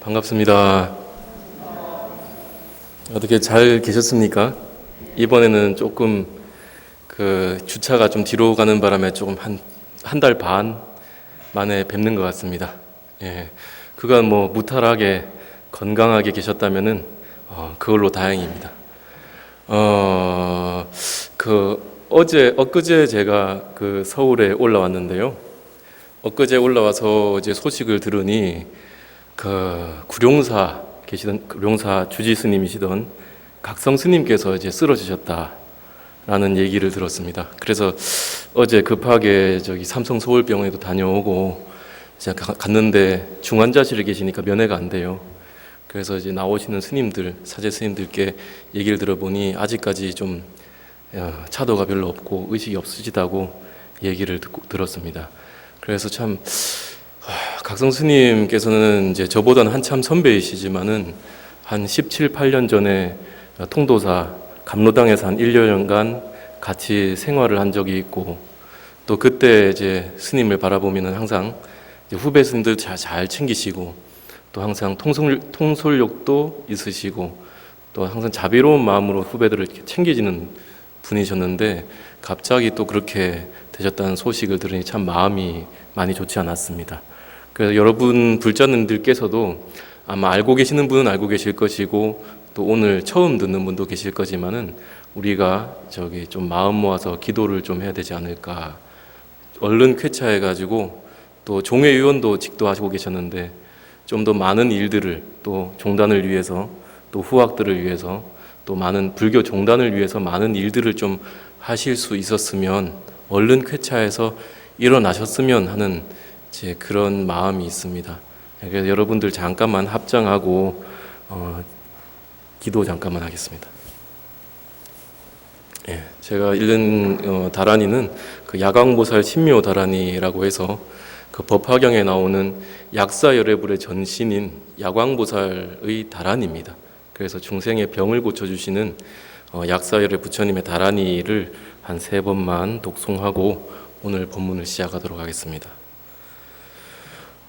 반갑습니다. 어떻게 잘 계셨습니까? 이번에는 조금 주차가 좀 뒤로 가는 바람에 조금 한 달 반 만에 뵙는 것 같습니다. 예. 그간 무탈하게 건강하게 계셨다면은 그걸로 다행입니다. 엊그제 제가 서울에 올라왔는데요. 엊그제 올라와서 이제 소식을 들으니 구룡사 주지 스님이시던 각성 스님께서 이제 쓰러지셨다라는 얘기를 들었습니다. 그래서 어제 급하게 삼성 서울병원에도 다녀오고 이제 갔는데 중환자실에 계시니까 면회가 안 돼요. 그래서 이제 나오시는 스님들, 사제 스님들께 얘기를 들어보니 아직까지 좀 차도가 별로 없고 의식이 없으시다고 얘기를 들었습니다. 그래서 참 각성 스님께서는 이제 저보다는 한참 선배이시지만은 한 17, 18년 전에 통도사 감로당에서 한 1년간 같이 생활을 한 적이 있고, 또 그때 이제 스님을 바라보면은 항상 후배 스님들 잘 챙기시고, 또 항상 통솔력도 있으시고, 또 항상 자비로운 마음으로 후배들을 이렇게 챙기시는 분이셨는데, 갑자기 또 그렇게 되셨다는 소식을 들으니 참 마음이 많이 좋지 않았습니다. 그래서 여러분 불자님들께서도 아마 알고 계시는 분은 알고 계실 것이고, 또 오늘 처음 듣는 분도 계실 거지만은 우리가 좀 마음 모아서 기도를 좀 해야 되지 않을까. 얼른 쾌차해가지고 또 종회위원도 직도하시고 계셨는데 좀 더 많은 일들을 또 종단을 위해서, 또 후학들을 위해서, 또 많은 불교 종단을 위해서 많은 일들을 좀 하실 수 있었으면 얼른 쾌차해서 일어나셨으면 하는 그런 마음이 있습니다. 그래서 여러분들 잠깐만 합장하고 기도 잠깐만 하겠습니다. 예, 제가 읽은 다란이는 야광보살 신묘 다란이라고 해서 법화경에 나오는 약사열애불의 전신인 야광보살의 다란이입니다. 그래서 중생의 병을 고쳐주시는 약사열애 부처님의 다란이를 한 3번만 독송하고 오늘 본문을 시작하도록 하겠습니다.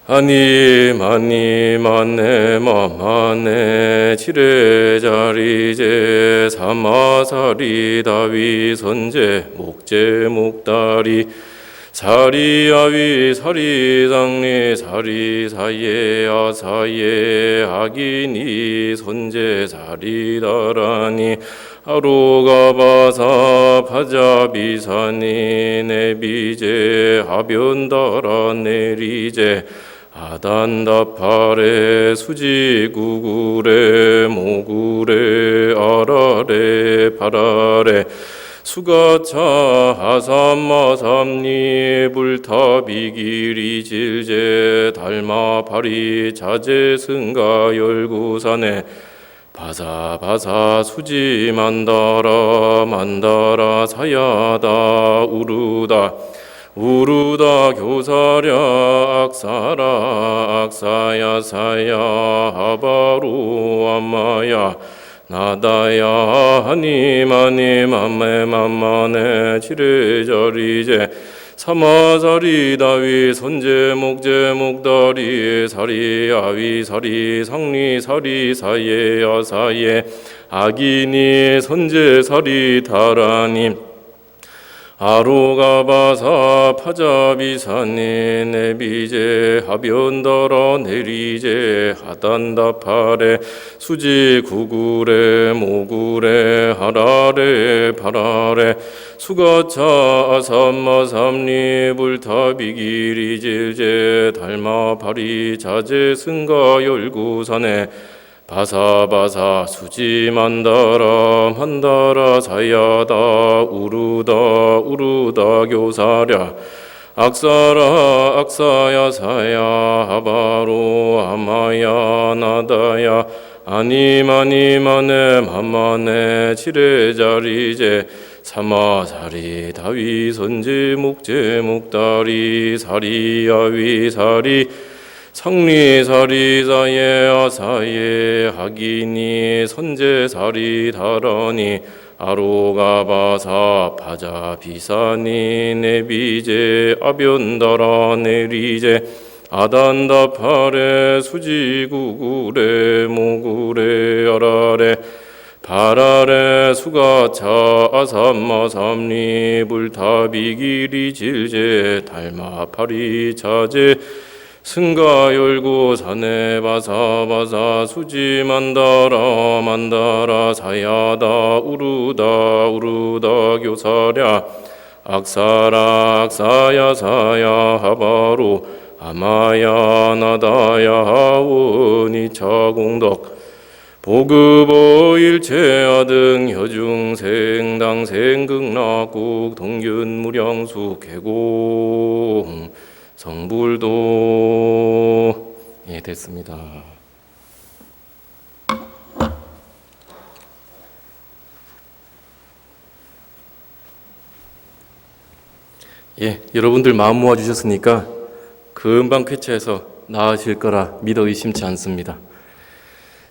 아님 안네 마마네 지레자리제 사마사리 다위 선제 목제 목다리 사리아위 사리상리 사리사예 아사예 아기니 선제 사리다라니 아로가바사 파자비사니 네비제 하변다라 네리제 아단다파레 수지구구레 모구레 아라레 파라레 수가차 하삼마삼니 불타비기리 질제 달마파리 자제승가 열구산에 바사바사 수지만다라 만다라 사야다 우루다 우루다 교사랴 악사라 악사야 사야 하바루 암마야 나다야 하님 암메 맘마네 지레자리제 사마사리 다위 선제 목제 목다리 사리 아위 사리 상리 사리 사예 아사예 아기니 선제 사리 다라니 아로가바사 파자비사니 네비제 하변다라 네리제 하단다파레 수지구구레 모구레 하라레 파라레 수가차 아삼마삼리 불타비기리 질제 달마파리 자제승가 열구산에 바사바사 수지만다라 만다라 사야다 우루다 우루다 교사랴 악사라 악사야 사야 하바로 아마야 나다야 아니마니마네 맘마네 지레자리제 사마사리 다위 선제 목제 목다리 사리야위 사리 상리사리사예 아사예 하기니 선제사리 다라니 아로가바사 파자비사니 네비제 아변다라 네리제 아단다파레 수지구구레 모구레 아라레 바라레 수가차 아삼마삼리 불타비기리 질제 달마파리 자제 승가열구 사네바사바사 수지만다라 만다라 사야다 우르다 우르다 교사랴 악사라 악사야 사야 하바로 아마야 나다야 하원이 차공덕 보급어 일체하등 혀중생 당생극락국 동균무량수 계공 성불도. 예, 됐습니다. 예, 여러분들 마음 모아주셨으니까 금방 쾌차해서 나아질 거라 믿어 의심치 않습니다.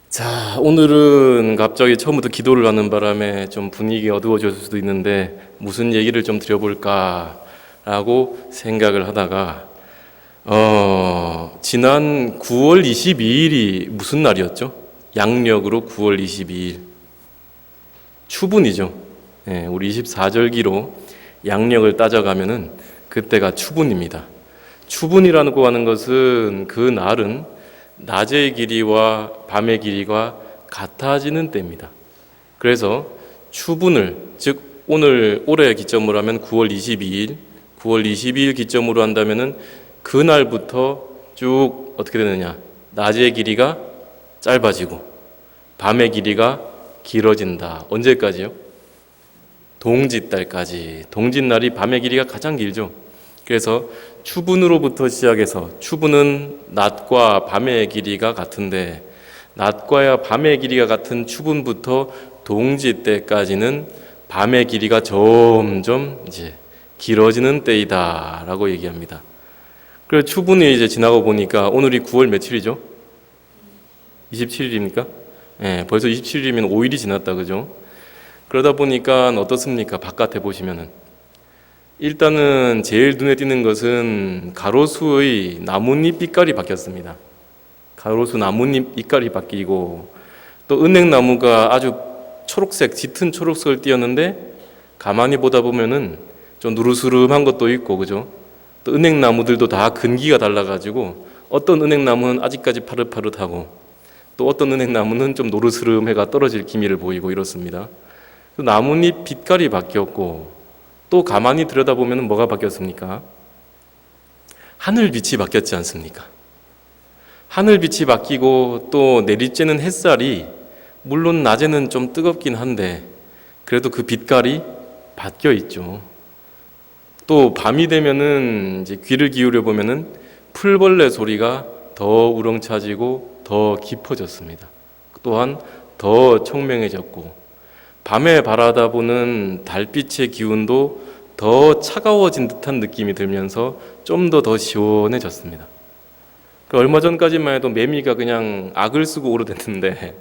자, 오늘은 갑자기 처음부터 기도를 하는 바람에 좀 분위기 어두워질 수도 있는데 무슨 얘기를 좀 드려볼까라고 생각을 하다가 지난 9월 22일이 무슨 날이었죠? 양력으로 9월 22일 추분이죠. 예, 우리 24절기로 양력을 따져가면은 그때가 추분입니다. 추분이라고 하는 것은 그 날은 낮의 길이와 밤의 길이가 같아지는 때입니다. 그래서 추분을, 즉 올해 기점으로 하면 9월 22일 기점으로 한다면은 그날부터 쭉 어떻게 되느냐? 낮의 길이가 짧아지고 밤의 길이가 길어진다. 언제까지요? 동짓달까지. 동짓날이 밤의 길이가 가장 길죠. 그래서 추분으로부터 시작해서, 추분은 낮과 밤의 길이가 같은데 낮과 밤의 길이가 같은 추분부터 동짓 때까지는 밤의 길이가 점점 이제 길어지는 때이다라고 얘기합니다. 그래서 추분이 이제 지나고 보니까 오늘이 9월 며칠이죠? 27일입니까? 네, 벌써 27일이면 5일이 지났다, 그죠? 그러다 보니까 어떻습니까? 바깥에 보시면은 일단은 제일 눈에 띄는 것은 가로수의 나뭇잎 빛깔이 바뀌었습니다. 가로수 나뭇잎 빛깔이 바뀌고 또 은행나무가 아주 초록색, 짙은 초록색을 띄었는데 가만히 보다 보면은 좀 누르스름한 것도 있고, 그죠? 또 은행나무들도 다 근기가 달라가지고 어떤 은행나무는 아직까지 파릇파릇하고 또 어떤 은행나무는 좀 노르스름해가 떨어질 기미를 보이고 이렇습니다. 나뭇잎 빛깔이 바뀌었고 또 가만히 들여다보면 뭐가 바뀌었습니까? 하늘빛이 바뀌었지 않습니까? 하늘빛이 바뀌고 또 내리쬐는 햇살이 물론 낮에는 좀 뜨겁긴 한데 그래도 그 빛깔이 바뀌어 있죠. 또 밤이 되면은 이제 귀를 기울여 보면은 풀벌레 소리가 더 우렁차지고 더 깊어졌습니다. 또한 더 청명해졌고 밤에 바라다보는 달빛의 기운도 더 차가워진 듯한 느낌이 들면서 좀 더 시원해졌습니다. 얼마 전까지만 해도 매미가 그냥 악을 쓰고 오르댔는데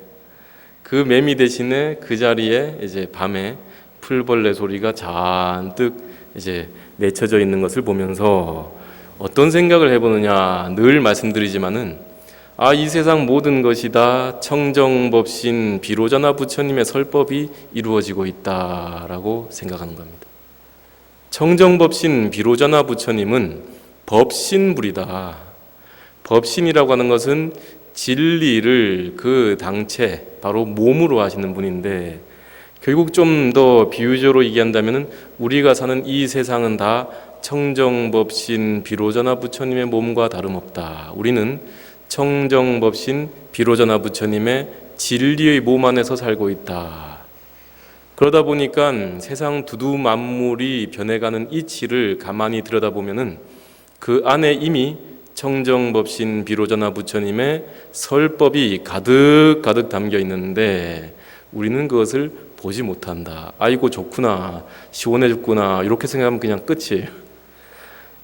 그 매미 대신에 그 자리에 이제 밤에 풀벌레 소리가 잔뜩 이제 맺혀져 있는 것을 보면서 어떤 생각을 해보느냐, 늘 말씀드리지만은 이 세상 모든 것이 다 청정법신 비로자나 부처님의 설법이 이루어지고 있다라고 생각하는 겁니다. 청정법신 비로자나 부처님은 법신불이다. 법신이라고 하는 것은 진리를 그 당체, 바로 몸으로 하시는 분인데 결국 좀 더 비유적으로 얘기한다면 우리가 사는 이 세상은 다 청정법신 비로자나 부처님의 몸과 다름없다. 우리는 청정법신 비로자나 부처님의 진리의 몸 안에서 살고 있다. 그러다 보니까 세상 두두 만물이 변해가는 이치를 가만히 들여다보면은 그 안에 이미 청정법신 비로자나 부처님의 설법이 가득 담겨 있는데 우리는 그것을 보지 못한다. 아이고 좋구나, 시원해졌구나 이렇게 생각하면 그냥 끝이에요.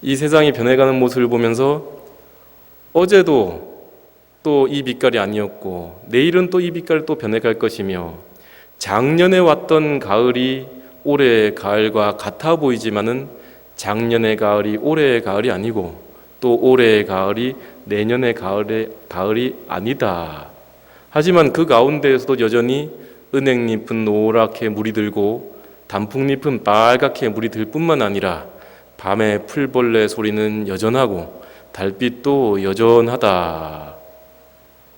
이 세상이 변해가는 모습을 보면서 어제도 또 이 빛깔이 아니었고 내일은 또 이 빛깔이 또 변해갈 것이며 작년에 왔던 가을이 올해의 가을과 같아 보이지만은 작년의 가을이 올해의 가을이 아니고 또 올해의 가을이 내년의 가을이 아니다. 하지만 그 가운데에서도 여전히 은행잎은 노랗게 물이 들고 단풍잎은 빨갛게 물이 들 뿐만 아니라 밤에 풀벌레 소리는 여전하고 달빛도 여전하다.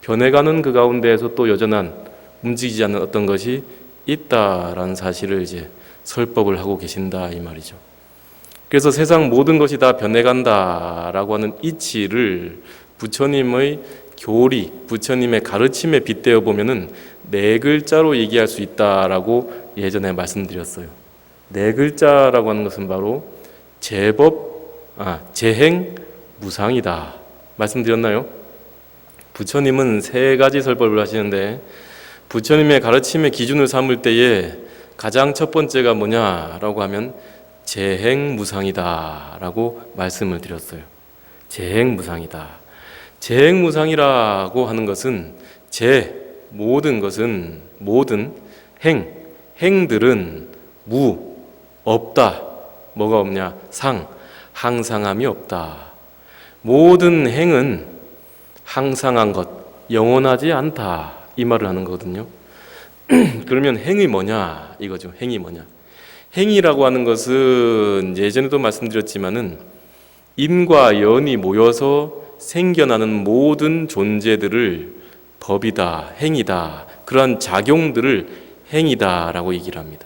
변해가는 그 가운데에서 또 여전한 움직이지 않는 어떤 것이 있다라는 사실을 이제 설법을 하고 계신다 이 말이죠. 그래서 세상 모든 것이 다 변해간다라고 하는 이치를 부처님의 교리, 부처님의 가르침에 빗대어 보면은 네 글자로 얘기할 수 있다라고 예전에 말씀드렸어요. 네 글자라고 하는 것은 바로 재행, 무상이다. 말씀드렸나요? 부처님은 세 가지 설법을 하시는데 부처님의 가르침의 기준을 삼을 때에 가장 첫 번째가 뭐냐라고 하면 재행무상이다라고 말씀을 드렸어요. 재행무상이다. 재행무상이라고 하는 것은 모든 것은 모든 행들은 없다. 뭐가 없냐? 항상함이 없다. 모든 행은 항상한 것, 영원하지 않다. 이 말을 하는 거거든요. 그러면 행이 뭐냐? 이거죠. 행이 뭐냐? 행이라고 하는 것은 예전에도 말씀드렸지만은 인과 연이 모여서 생겨나는 모든 존재들을 법이다, 행이다, 그러한 작용들을 행이다라고 얘기를 합니다.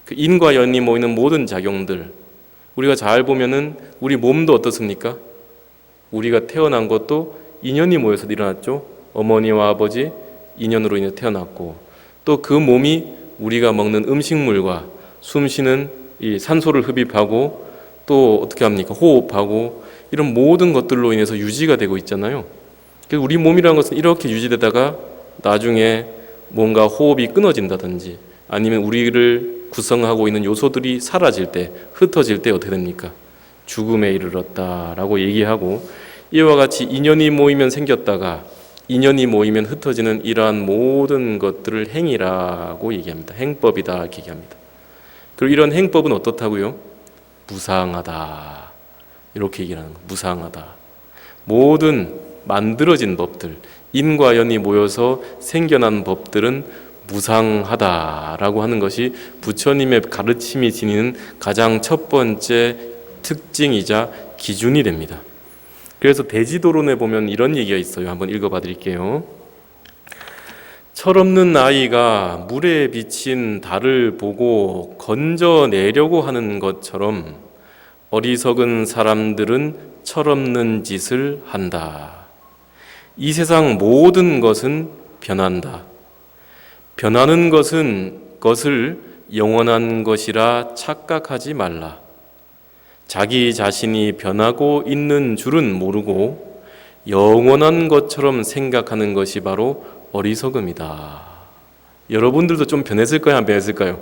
그 인과 연이 모이는 모든 작용들, 우리가 잘 보면은 우리 몸도 어떻습니까? 우리가 태어난 것도 인연이 모여서 일어났죠. 어머니와 아버지 인연으로 인해 태어났고 또 그 몸이 우리가 먹는 음식물과 숨쉬는 이 산소를 흡입하고 또 어떻게 합니까? 호흡하고 이런 모든 것들로 인해서 유지가 되고 있잖아요. 그래서 우리 몸이라는 것은 이렇게 유지되다가 나중에 뭔가 호흡이 끊어진다든지 아니면 우리를 구성하고 있는 요소들이 사라질 때, 흩어질 때 어떻게 됩니까? 죽음에 이르렀다라고 얘기하고 이와 같이 인연이 모이면 생겼다가 인연이 모이면 흩어지는 이러한 모든 것들을 행이라고 얘기합니다. 행법이다 이렇게 얘기합니다. 그리고 이런 행법은 어떻다고요? 무상하다. 이렇게 얘기하는 거예요. 무상하다. 모든 만들어진 법들, 인과 연이 모여서 생겨난 법들은 무상하다라고 하는 것이 부처님의 가르침이 지니는 가장 첫 번째 특징이자 기준이 됩니다. 그래서 대지도론에 보면 이런 얘기가 있어요. 한번 읽어봐 드릴게요. 철없는 아이가 물에 비친 달을 보고 건져내려고 하는 것처럼 어리석은 사람들은 철없는 짓을 한다. 이 세상 모든 것은 변한다. 변하는 것을 영원한 것이라 착각하지 말라. 자기 자신이 변하고 있는 줄은 모르고 영원한 것처럼 생각하는 것이 바로 어리석음이다. 여러분들도 좀 변했을까요? 안 변했을까요?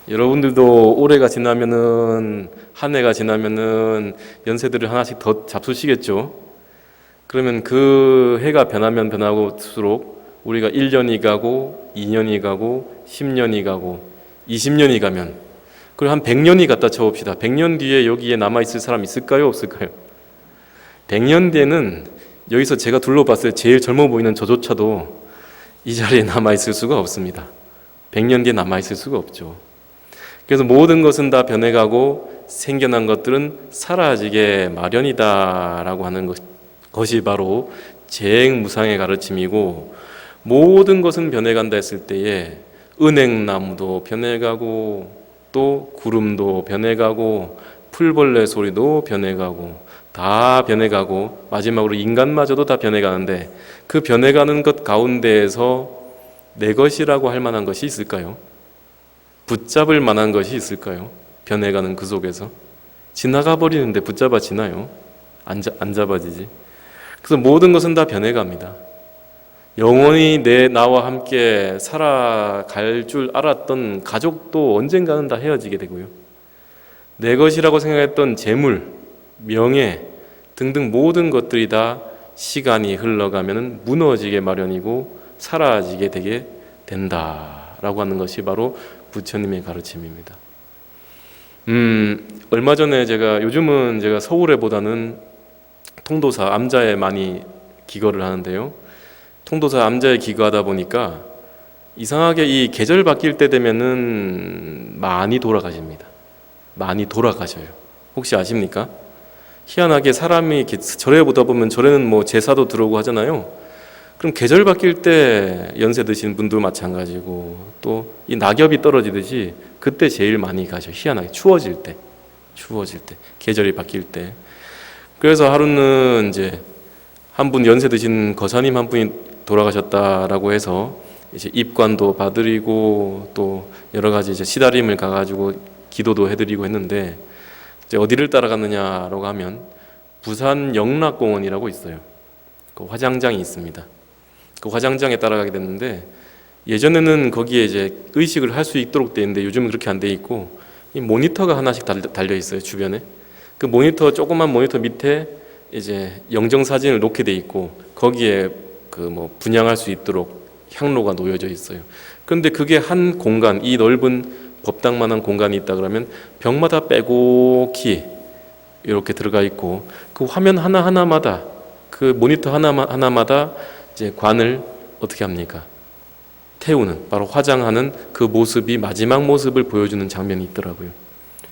여러분들도 올해가 지나면은 한 해가 지나면은 연세들을 하나씩 더 잡수시겠죠? 그러면 그 해가 변하면 변할수록 우리가 1년이 가고 2년이 가고 10년이 가고 20년이 가면 그리고 한 100년이 갖다 쳐봅시다. 100년 뒤에 여기에 남아있을 사람 있을까요? 없을까요? 100년 뒤에는 여기서 제가 둘러봤을 때 제일 젊어 보이는 저조차도 이 자리에 남아있을 수가 없습니다. 100년 뒤에 남아있을 수가 없죠. 그래서 모든 것은 다 변해가고 생겨난 것들은 사라지게 마련이다라고 하는 것이 바로 재행무상의 가르침이고 모든 것은 변해간다 했을 때에 은행나무도 변해가고 또 구름도 변해가고 풀벌레 소리도 변해가고 다 변해가고 마지막으로 인간마저도 다 변해가는데 그 변해가는 것 가운데에서 내 것이라고 할 만한 것이 있을까요? 붙잡을 만한 것이 있을까요? 변해가는 그 속에서 지나가 버리는데 붙잡아지나요? 안 잡아지지. 그래서 모든 것은 다 변해갑니다. 영원히 나와 함께 살아갈 줄 알았던 가족도 언젠가는 다 헤어지게 되고요. 내 것이라고 생각했던 재물, 명예 등등 모든 것들이 다 시간이 흘러가면 무너지게 마련이고 사라지게 되게 된다라고 하는 것이 바로 부처님의 가르침입니다. 얼마 전에 요즘은 제가 서울에보다는 통도사 암자에 많이 기거를 하는데요. 통도사 암자에 기거하다 보니까 이상하게 이 계절 바뀔 때 되면은 많이 돌아가십니다. 많이 돌아가셔요. 혹시 아십니까? 희한하게 사람이 이렇게 절에 보다 보면 절에는 뭐 제사도 들어오고 하잖아요. 그럼 계절 바뀔 때 연세 드신 분도 마찬가지고 또 이 낙엽이 떨어지듯이 그때 제일 많이 가셔. 희한하게 추워질 때 계절이 바뀔 때. 그래서 하루는 이제 한 분 연세 드신 거사님 한 분이 돌아가셨다라고 해서 이제 입관도 봐드리고 또 여러 가지 이제 시다림을 가가지고 기도도 해드리고 했는데 이제 어디를 따라갔느냐라고 하면 부산 영락공원이라고 있어요. 그 화장장이 있습니다. 그 화장장에 따라가게 됐는데 예전에는 거기에 이제 의식을 할 수 있도록 돼 있는데 요즘은 그렇게 안 돼 있고 이 모니터가 하나씩 달려 있어요 주변에. 그 모니터 조그만 모니터 밑에 이제 영정 사진을 놓게 돼 있고 거기에 그 뭐 분양할 수 있도록 향로가 놓여져 있어요. 그런데 그게 한 공간, 이 넓은 법당만한 공간이 있다 그러면 벽마다 빼곡히 이렇게 들어가 있고 그 화면 하나하나마다 그 모니터 하나마다 이제 관을 어떻게 합니까? 태우는, 바로 화장하는 그 모습이 마지막 모습을 보여주는 장면이 있더라고요.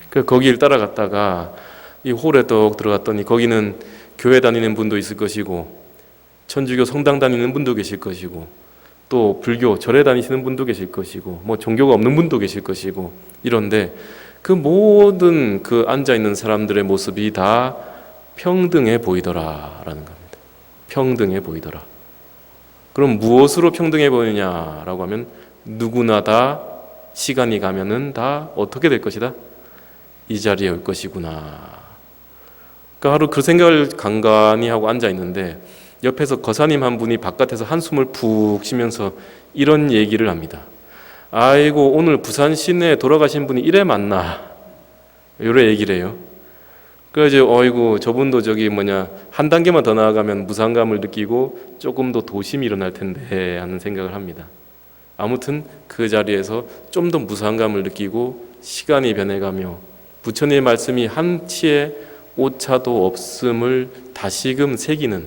그 거기를 따라갔다가 이 홀에 떡 들어갔더니 거기는 교회 다니는 분도 있을 것이고 천주교 성당 다니는 분도 계실 것이고 또 불교 절에 다니시는 분도 계실 것이고 뭐 종교가 없는 분도 계실 것이고 이런데 그 모든 그 앉아있는 사람들의 모습이 다 평등해 보이더라라는 겁니다. 평등해 보이더라. 그럼 무엇으로 평등해 보이냐라고 하면 누구나 다 시간이 가면은 다 어떻게 될 것이다? 이 자리에 올 것이구나. 그러니까 하루 그 생각을 간간히 하고 앉아 있는데 옆에서 거사님 한 분이 바깥에서 한숨을 푹 쉬면서 이런 얘기를 합니다. 아이고 오늘 부산 시내에 돌아가신 분이 이래 많나? 이런 얘기를 해요. 그래서 어이구 저분도 한 단계만 더 나아가면 무상감을 느끼고 조금 더 도심이 일어날 텐데 하는 생각을 합니다. 아무튼 그 자리에서 좀 더 무상감을 느끼고 시간이 변해가며 부처님의 말씀이 한치의 오차도 없음을 다시금 새기는,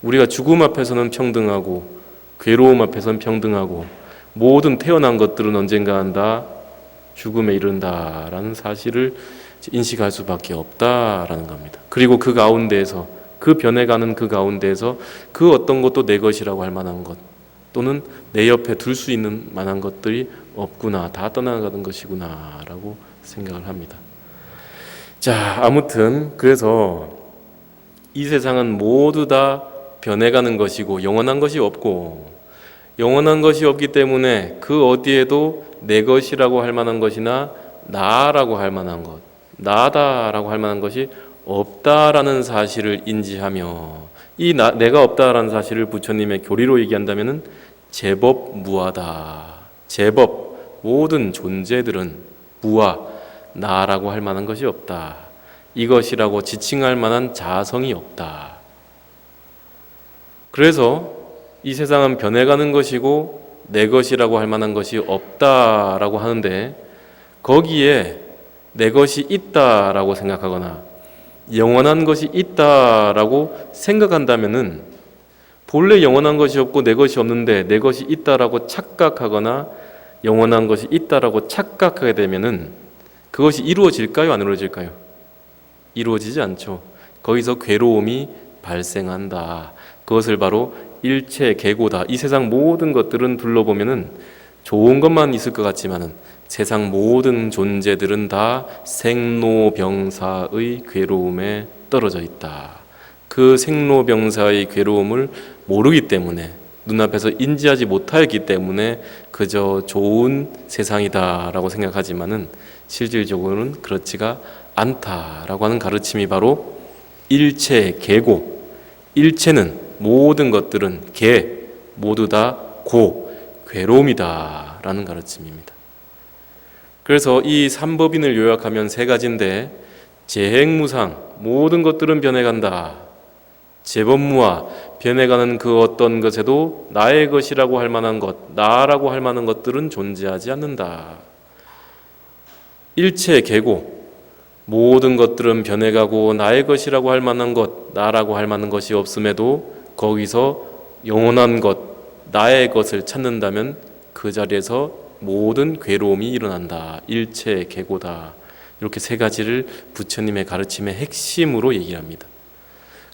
우리가 죽음 앞에서는 평등하고 괴로움 앞에서는 평등하고 모든 태어난 것들은 언젠가 다 죽음에 이른다라는 사실을 인식할 수밖에 없다라는 겁니다. 그리고 그 가운데에서 그 변해가는 그 가운데에서 그 어떤 것도 내 것이라고 할 만한 것 또는 내 옆에 둘 수 있는 만한 것들이 없구나, 다 떠나가는 것이구나 라고 생각을 합니다. 자, 아무튼 그래서 이 세상은 모두 다 변해가는 것이고 영원한 것이 없고 영원한 것이 없기 때문에 그 어디에도 내 것이라고 할 만한 것이나 나라고 할 만한 것, 나다라고 할 만한 것이 없다라는 사실을 인지하며 내가 없다라는 사실을 부처님의 교리로 얘기한다면은 제법 무하다. 제법 모든 존재들은 무하, 나라고 할 만한 것이 없다. 이것이라고 지칭할 만한 자성이 없다. 그래서 이 세상은 변해가는 것이고 내 것이라고 할 만한 것이 없다라고 하는데 거기에 내 것이 있다라고 생각하거나 영원한 것이 있다라고 생각한다면은 본래 영원한 것이 없고 내 것이 없는데 내 것이 있다라고 착각하거나 영원한 것이 있다라고 착각하게 되면은 그것이 이루어질까요? 안 이루어질까요? 이루어지지 않죠. 거기서 괴로움이 발생한다. 그것을 바로 일체계고다. 이 세상 모든 것들은 둘러보면은 좋은 것만 있을 것 같지만은 세상 모든 존재들은 다 생로병사의 괴로움에 떨어져 있다. 그 생로병사의 괴로움을 모르기 때문에 눈앞에서 인지하지 못하였기 때문에 그저 좋은 세상이다라고 생각하지만은 실질적으로는 그렇지가 않다라고 하는 가르침이 바로 일체계고, 일체는 모든 것들은 모두 다 괴로움이다라는 가르침입니다. 그래서 이 삼법인을 요약하면 세 가지인데 재행무상, 모든 것들은 변해간다. 재법무화, 변해가는 그 어떤 것에도 나의 것이라고 할 만한 것, 나라고 할 만한 것들은 존재하지 않는다. 일체계고, 모든 것들은 변해가고 나의 것이라고 할 만한 것, 나라고 할 만한 것이 없음에도 거기서 영원한 것, 나의 것을 찾는다면 그 자리에서 모든 괴로움이 일어난다. 일체계고다. 이렇게 세 가지를 부처님의 가르침의 핵심으로 얘기합니다.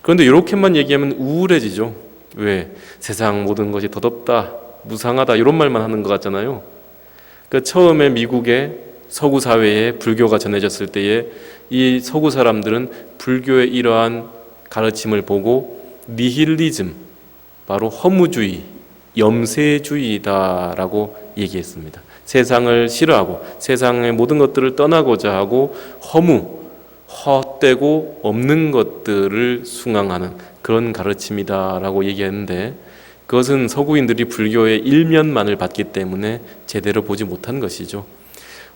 그런데 이렇게만 얘기하면 우울해지죠. 왜? 세상 모든 것이 더덥다, 무상하다 이런 말만 하는 것 같잖아요. 그러니까 처음에 미국의 서구 사회에 불교가 전해졌을 때에 이 서구 사람들은 불교의 이러한 가르침을 보고 니힐리즘, 바로 허무주의, 염세주의다라고 얘기했습니다. 세상을 싫어하고 세상의 모든 것들을 떠나고자 하고 헛되고 없는 것들을 숭앙하는 그런 가르침이다라고 얘기했는데, 그것은 서구인들이 불교의 일면만을 봤기 때문에 제대로 보지 못한 것이죠.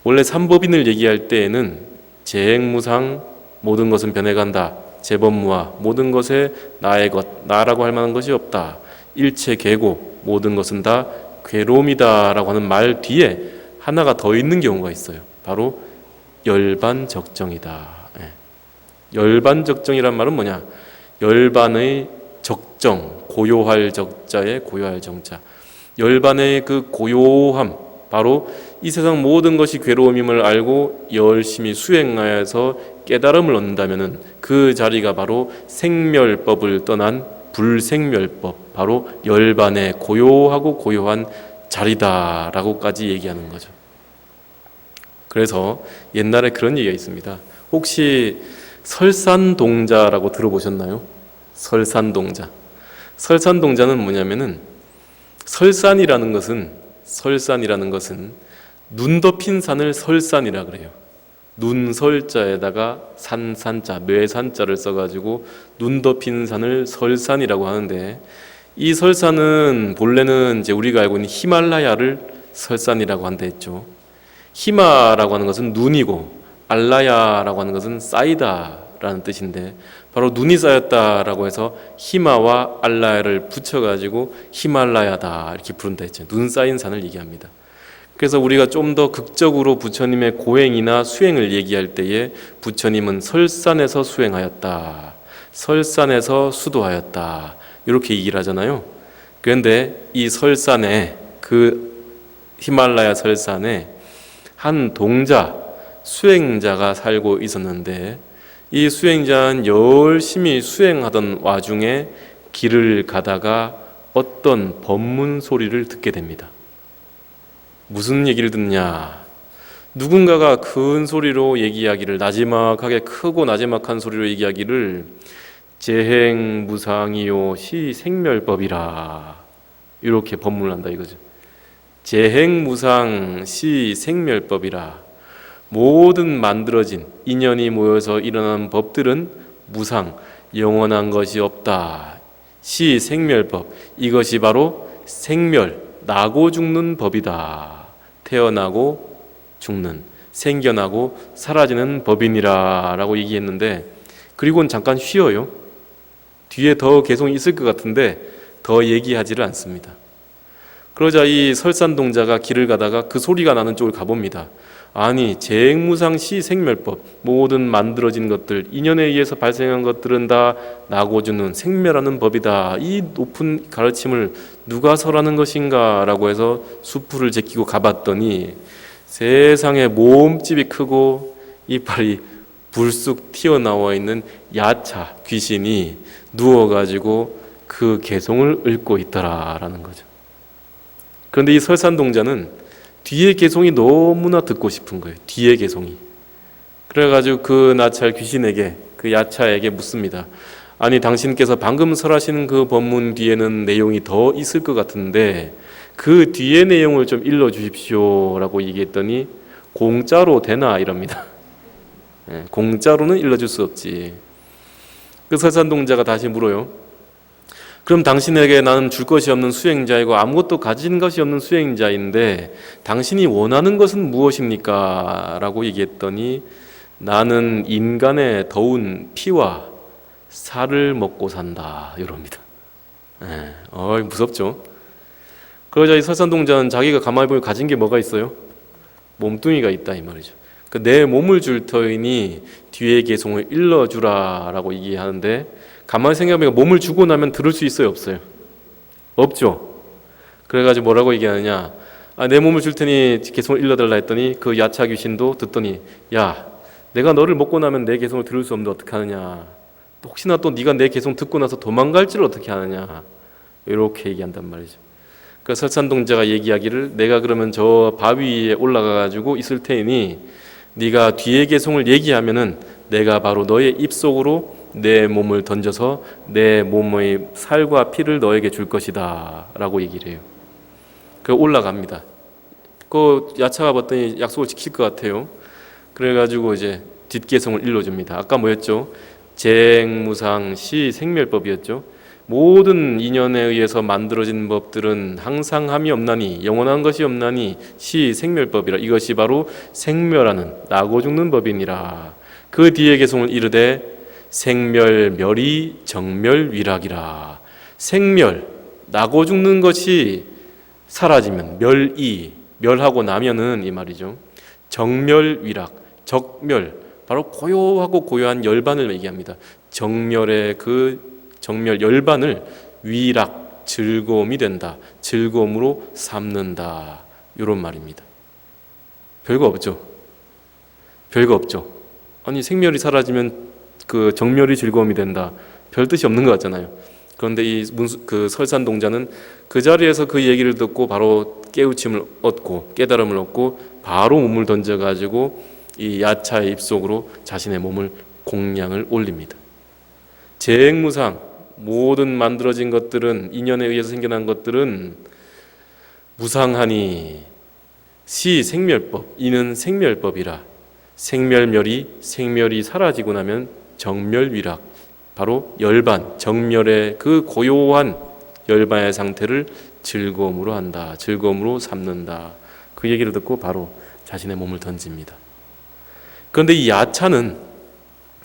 원래 삼법인을 얘기할 때에는 재행무상, 모든 것은 변해간다, 재법무화, 모든 것에 나의 것, 나라고 할 만한 것이 없다, 일체계고, 모든 것은 다 괴로움이다 라고 하는 말 뒤에 하나가 더 있는 경우가 있어요. 바로 열반적정이다. 열반적정이란 말은 뭐냐? 열반의 적정, 고요할 적자에 고요할 정자. 열반의 그 고요함, 바로 이 세상 모든 것이 괴로움임을 알고 열심히 수행하여서 깨달음을 얻는다면은 그 자리가 바로 생멸법을 떠난 불생멸법, 바로 열반의 고요하고 고요한 자리다라고까지 얘기하는 거죠. 그래서 옛날에 그런 얘기가 있습니다. 혹시 설산동자라고 들어보셨나요? 설산동자. 설산동자는 뭐냐면은 설산이라는 것은 눈 덮인 산을 설산이라 그래요. 눈설자에다가 산자, 뇌산자를 써가지고 눈 덮인 산을 설산이라고 하는데, 이 설산은 본래는 이제 우리가 알고 있는 히말라야를 설산이라고 한다 했죠. 히마라고 하는 것은 눈이고 알라야라고 하는 것은 쌓이다라는 뜻인데, 바로 눈이 쌓였다라고 해서 히마와 알라야를 붙여가지고 히말라야다 이렇게 부른다 했죠. 눈 쌓인 산을 얘기합니다. 그래서 우리가 좀 더 극적으로 부처님의 고행이나 수행을 얘기할 때에 부처님은 설산에서 수행하였다, 설산에서 수도하였다 이렇게 얘기를 하잖아요. 그런데 이 설산에, 그 히말라야 설산에 한 동자, 수행자가 살고 있었는데, 이 수행자는 열심히 수행하던 와중에 길을 가다가 어떤 법문 소리를 듣게 됩니다. 무슨 얘기를 듣냐? 누군가가 큰 소리로 얘기하기를, 나지막하게 크고 나지막한 소리로 얘기하기를 재행무상이요 시생멸법이라, 이렇게 법문을 한다 이거죠. 재행무상 시생멸법이라, 모든 만들어진 인연이 모여서 일어난 법들은 무상, 영원한 것이 없다. 시생멸법, 이것이 바로 생멸, 나고 죽는 법이다. 태어나고 죽는, 생겨나고 사라지는 법이니라 라고 얘기했는데, 그리고는 잠깐 쉬어요. 뒤에 더 개성이 있을 것 같은데 더 얘기하지를 않습니다. 그러자 이 설산동자가 길을 가다가 그 소리가 나는 쪽을 가봅니다. 아니, 재행무상 시생멸법, 모든 만들어진 것들, 인연에 의해서 발생한 것들은 다 나고 죽는, 생멸하는 법이다. 이 높은 가르침을 누가 설하는 것인가 라고 해서 수풀을 제끼고 가봤더니 세상에 몸집이 크고 이빨이 불쑥 튀어나와 있는 야차, 귀신이 누워가지고 그 개송을 읊고 있더라라는 거죠. 그런데 이 설산동자는 뒤에 개송이 너무나 듣고 싶은 거예요. 뒤에 개송이. 그래가지고 그 나찰 귀신에게, 그 야차에게 묻습니다. 아니, 당신께서 방금 설하시는 그 법문 뒤에는 내용이 더 있을 것 같은데 그 뒤에 내용을 좀 일러주십시오 라고 얘기했더니 공짜로 되나 이럽니다. 공짜로는 일러줄 수 없지. 그 설산동자가 다시 물어요. 그럼 당신에게 나는 줄 것이 없는 수행자이고 아무것도 가진 것이 없는 수행자인데 당신이 원하는 것은 무엇입니까? 라고 얘기했더니 나는 인간의 더운 피와 살을 먹고 산다 이럽니다. 무섭죠? 그러자 이 설산동자는 자기가 가만히 보면 가진 게 뭐가 있어요? 몸뚱이가 있다 이 말이죠. 그 내 몸을 줄 터이니 뒤에 계송을 일러주라라고 얘기하는데, 가만히 생각해보면 몸을 주고 나면 들을 수 있어요, 없어요? 없죠. 그래가지고 뭐라고 얘기하느냐, 내 몸을 줄 테니 계송을 일러달라 했더니 그 야차 귀신도 듣더니, 야, 내가 너를 먹고 나면 내 계송을 들을 수 없는데 어떻게 하느냐, 혹시나 또 네가 내 계송 듣고 나서 도망갈지를 어떻게 하느냐, 이렇게 얘기한단 말이죠. 그 설산동자가 얘기하기를, 내가 그러면 저 바위 위에 올라가가지고 있을 테니 네가 뒤에 계송을 얘기하면은 내가 바로 너의 입속으로 내 몸을 던져서 내 몸의 살과 피를 너에게 줄 것이다 라고 얘기를 해요. 그 올라갑니다. 그 야차가 봤더니 약속을 지킬 것 같아요. 그래가지고 이제 뒷계송을 일러줍니다. 아까 뭐였죠? 재행무상 시생멸법이었죠. 모든 인연에 의해서 만들어진 법들은 항상 함이 없나니, 영원한 것이 없나니 시생멸법이라. 이것이 바로 생멸하는, 나고 죽는 법이니라. 그 뒤에 계송을 이르되 생멸멸이 정멸위락이라. 생멸, 나고 죽는 것이 사라지면, 멸이, 멸하고 나면은 이 말이죠. 정멸위락, 적멸, 바로 고요하고 고요한 열반을 얘기합니다. 정멸의 그 정멸 열반을 위락, 즐거움이 된다, 즐거움으로 삼는다, 이런 말입니다. 별거 없죠. 별거 없죠. 아니, 생멸이 사라지면 그 정멸이 즐거움이 된다, 별 뜻이 없는 것 같잖아요. 그런데 그 설산동자는 그 자리에서 그 얘기를 듣고 바로 깨우침을 얻고 깨달음을 얻고 바로 몸을 던져가지고 이 야차의 입속으로 자신의 몸을 공양을 올립니다. 재행무상, 모든 만들어진 것들은, 인연에 의해서 생겨난 것들은 무상하니 시생멸법, 이는 생멸법이라. 생멸이 사라지고 나면 정멸위락, 바로 열반, 정멸의 그 고요한 열반의 상태를 즐거움으로 한다, 즐거움으로 삼는다. 그 얘기를 듣고 바로 자신의 몸을 던집니다. 그런데 이 야차는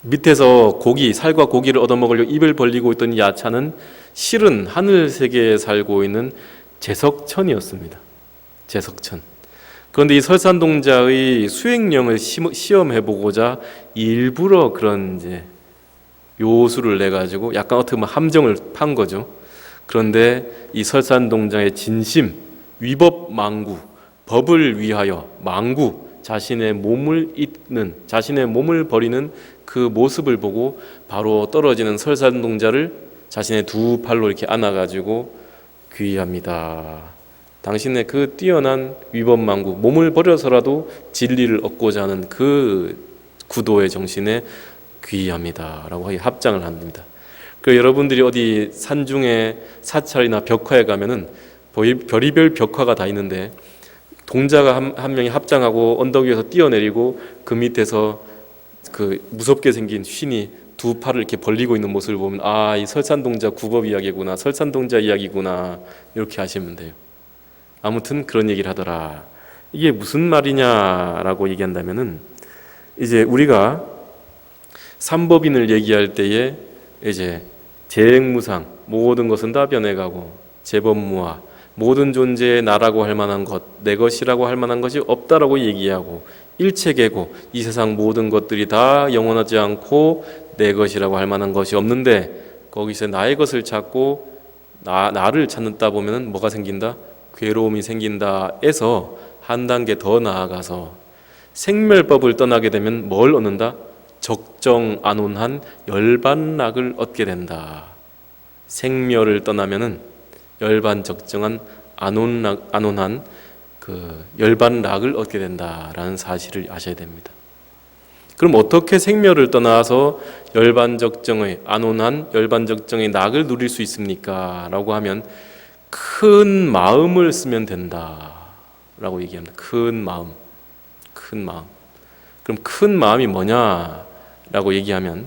밑에서 살과 고기를 얻어먹으려고 입을 벌리고 있던 야차는 실은 하늘 세계에 살고 있는 제석천이었습니다. 제석천. 그런데 이 설산동자의 수행령을 시험해보고자 일부러 그런 이제 요수를 내가지고 약간 어떻게 보면 함정을 판 거죠. 그런데 이 설산동자의 진심, 위법망구, 법을 위하여 망구, 자신의 몸을 잇는, 자신의 몸을 버리는 그 모습을 보고 바로 떨어지는 설산동자를 자신의 두 팔로 이렇게 안아가지고 귀의합니다. 당신의 그 뛰어난 위법망구, 몸을 버려서라도 진리를 얻고자 하는 그 구도의 정신에 귀의합니다 라고 합장을 합니다. 그 여러분들이 어디 산중에 사찰이나 벽화에 가면은 별의별 벽화가 다 있는데, 동자가 한 명이 합장하고 언덕 위에서 뛰어내리고 그 밑에서 그 무섭게 생긴 신이 두 팔을 이렇게 벌리고 있는 모습을 보면, 이 설산동자 구법 이야기구나, 설산동자 이야기구나, 이렇게 하시면 돼요. 아무튼 그런 얘기를 하더라. 이게 무슨 말이냐라고 얘기한다면은, 이제 우리가 삼법인을 얘기할 때에 이제 재행무상, 모든 것은 다 변해가고, 재법무화, 모든 존재의 나라고 할 만한 것, 내 것이라고 할 만한 것이 없다라고 얘기하고, 일체계고, 이 세상 모든 것들이 다 영원하지 않고 내 것이라고 할 만한 것이 없는데, 거기서 나의 것을 찾고 나를 찾는다 보면 뭐가 생긴다? 괴로움이 생긴다 해서 한 단계 더 나아가서 생멸법을 떠나게 되면 뭘 얻는다? 적정안온한 열반락을 얻게 된다. 생멸을 떠나면은 열반 적정한 안온한 그 열반락을 얻게 된다라는 사실을 아셔야 됩니다. 그럼 어떻게 생멸을 떠나서 열반적정의 안온한 열반적정의 낙을 누릴 수 있습니까? 라고 하면 큰 마음을 쓰면 된다라고 얘기합니다. 큰 마음. 그럼 큰 마음이 뭐냐라고 얘기하면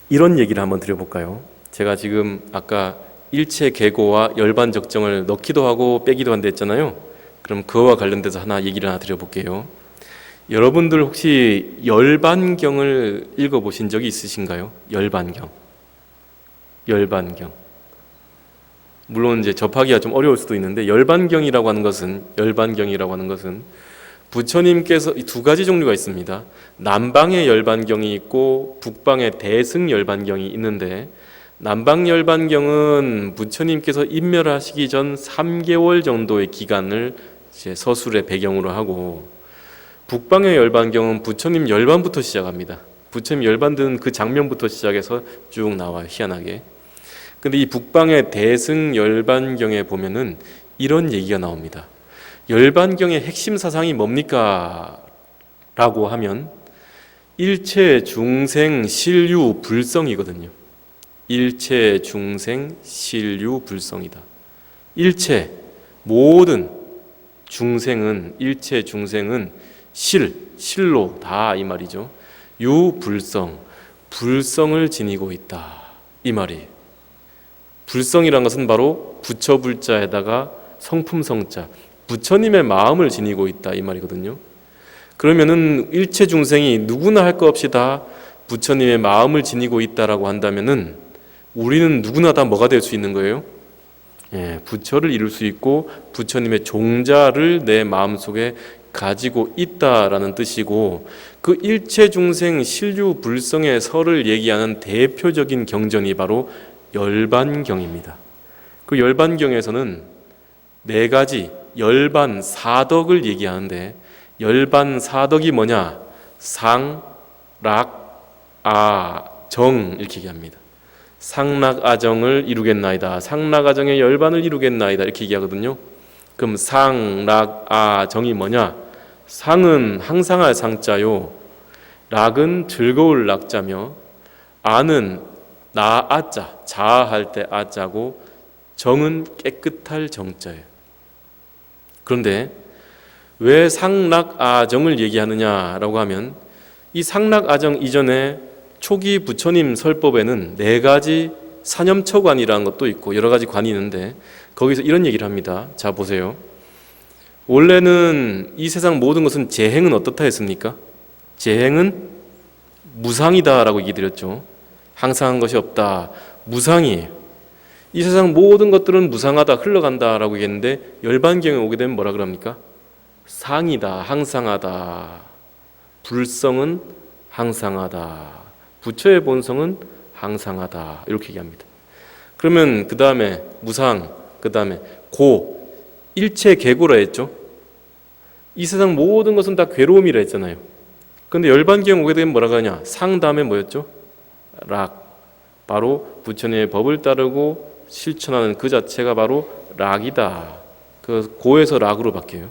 이런 얘기를 한번 드려볼까요? 제가 지금 아까 일체 계고와 열반적정을 넣기도 하고 빼기도 한다 했잖아요. 그럼 그거와 관련돼서 얘기를 하나 드려볼게요. 여러분들 혹시 열반경을 읽어보신 적이 있으신가요? 열반경. 물론 이제 접하기가 좀 어려울 수도 있는데, 열반경이라고 하는 것은 부처님께서 두 가지 종류가 있습니다. 남방의 열반경이 있고 북방의 대승열반경이 있는데, 남방열반경은 부처님께서 인멸하시기 전 3개월 정도의 기간을 이제 서술의 배경으로 하고, 북방의 열반경은 부처님 열반부터 시작합니다. 부처님 열반드는 그 장면부터 시작해서 쭉 나와요, 희한하게. 근데 이 북방의 대승열반경에 보면은 이런 얘기가 나옵니다. 열반경의 핵심 사상이 뭡니까? 라고 하면 일체 중생 실유 불성이거든요. 일체 중생 실유 불성이다. 일체 모든 중생은, 일체 중생은 실로 다 이 말이죠. 유불성, 불성을 지니고 있다 이 말이에요. 불성이란 것은 바로 부처불자에다가 성품성자, 부처님의 마음을 지니고 있다 이 말이거든요. 그러면은 일체 중생이 누구나 할 것 없이 다 부처님의 마음을 지니고 있다라고 한다면은 우리는 누구나 다 뭐가 될 수 있는 거예요? 부처를 이룰 수 있고 부처님의 종자를 내 마음속에 가지고 있다라는 뜻이고, 그 일체 중생 실유 불성의 설을 얘기하는 대표적인 경전이 바로 열반경입니다. 그 열반경에서는 네 가지 열반 사덕을 얘기하는데, 열반 사덕이 뭐냐? 상, 락, 아, 정 이렇게 얘기합니다. 상락아정을 이루겠나이다. 상락아정의 열반을 이루겠나이다. 이렇게 얘기하거든요. 그럼 상, 락, 아, 정이 뭐냐? 상은 항상할 상자요. 락은 즐거울 락자며, 아는 나 아자, 자아할 때 아자고, 정은 깨끗할 정자예요. 그런데 왜 상락아정을 얘기하느냐라고 하면, 이 상락아정 이전에 초기 부처님 설법에는 네 가지 사념처관이라는 것도 있고 여러 가지 관이 있는데, 거기서 이런 얘기를 합니다. 자 보세요. 원래는 이 세상 모든 것은 재행은 어떻다 했습니까? 재행은 무상이다라고 얘기 드렸죠. 항상한 것이 없다. 무상이에요. 이 세상 모든 것들은 무상하다, 흘러간다라고 얘기했는데, 열반경에 오게 되면 뭐라 그럽니까? 상이다, 항상하다. 불성은 항상하다. 부처의 본성은 항상하다. 이렇게 얘기합니다. 그러면 그 다음에 무상, 그 다음에 고, 일체 괴고라 했죠. 이 세상 모든 것은 다 괴로움이라 했잖아요. 그런데 열반경 오게 되면 뭐라고 하냐? 상 다음에 뭐였죠? 락. 바로 부처님의 법을 따르고 실천하는 그 자체가 바로 락이다. 그 고에서 락으로 바뀌어요.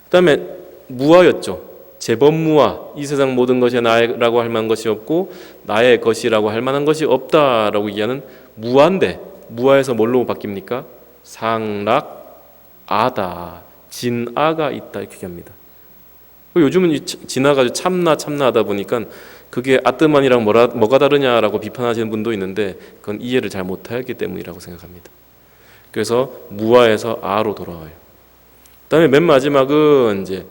그 다음에 무아였죠. 제법무아. 이 세상 모든 것이 나라고 할 만한 것이 없고 나의 것이라고 할 만한 것이 없다라고 얘기하는 무아인데, 무아에서 뭘로 바뀝니까? 상락 아다. 진아가 있다 이렇게 얘기합니다. 요즘은 진아가 참나하다 보니까 그게 아뜨만이랑 뭐가 다르냐라고 비판하시는 분도 있는데, 그건 이해를 잘 못하기 때문이라고 생각합니다. 그래서 무아에서 아로 돌아와요. 그다음에 맨 마지막은 이제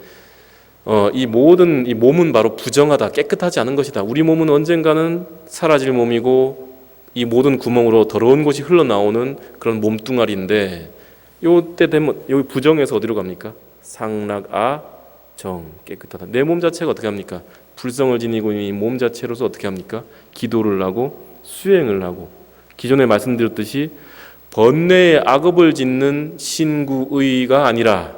이 몸은 바로 부정하다, 깨끗하지 않은 것이다. 우리 몸은 언젠가는 사라질 몸이고 이 모든 구멍으로 더러운 것이 흘러나오는 그런 몸뚱아리인데, 요때 되면 여기 부정에서 어디로 갑니까? 상락아 정, 깨끗하다. 내 몸 자체가 어떻게 합니까? 불성을 지니고 있는 이 몸 자체로서 어떻게 합니까? 기도를 하고 수행을 하고, 기존에 말씀드렸듯이 번뇌의 악업을 짓는 신구의가 아니라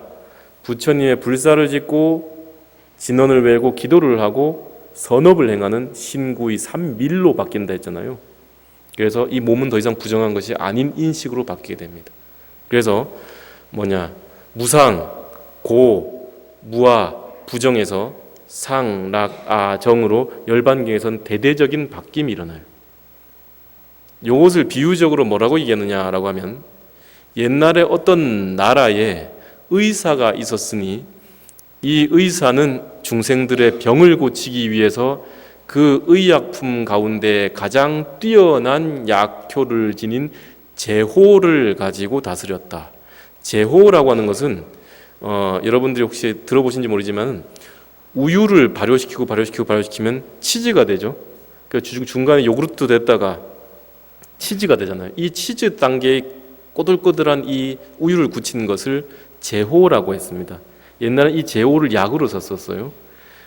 부처님의 불사를 짓고 진언을 외우고 기도를 하고 선업을 행하는 신구의 삼밀로 바뀐다 했잖아요. 그래서 이 몸은 더 이상 부정한 것이 아닌 인식으로 바뀌게 됩니다. 그래서 뭐냐? 무상, 고, 무아, 부정에서 상, 락, 아, 정으로 열반경에서는 대대적인 바뀜이 일어나요. 이것을 비유적으로 뭐라고 얘기하느냐라고 하면, 옛날에 어떤 나라에 의사가 있었으니 이 의사는 중생들의 병을 고치기 위해서 그 의약품 가운데 가장 뛰어난 약효를 지닌 제호를 가지고 다스렸다. 제호라고 하는 것은 여러분들이 혹시 들어보신지 모르지만 우유를 발효시키면 치즈가 되죠. 그 중간에 요구르트 됐다가 치즈가 되잖아요. 이 치즈 단계의 꼬들꼬들한 이 우유를 굳힌 것을 제호라고 했습니다. 옛날에 이 제호를 약으로 썼었어요.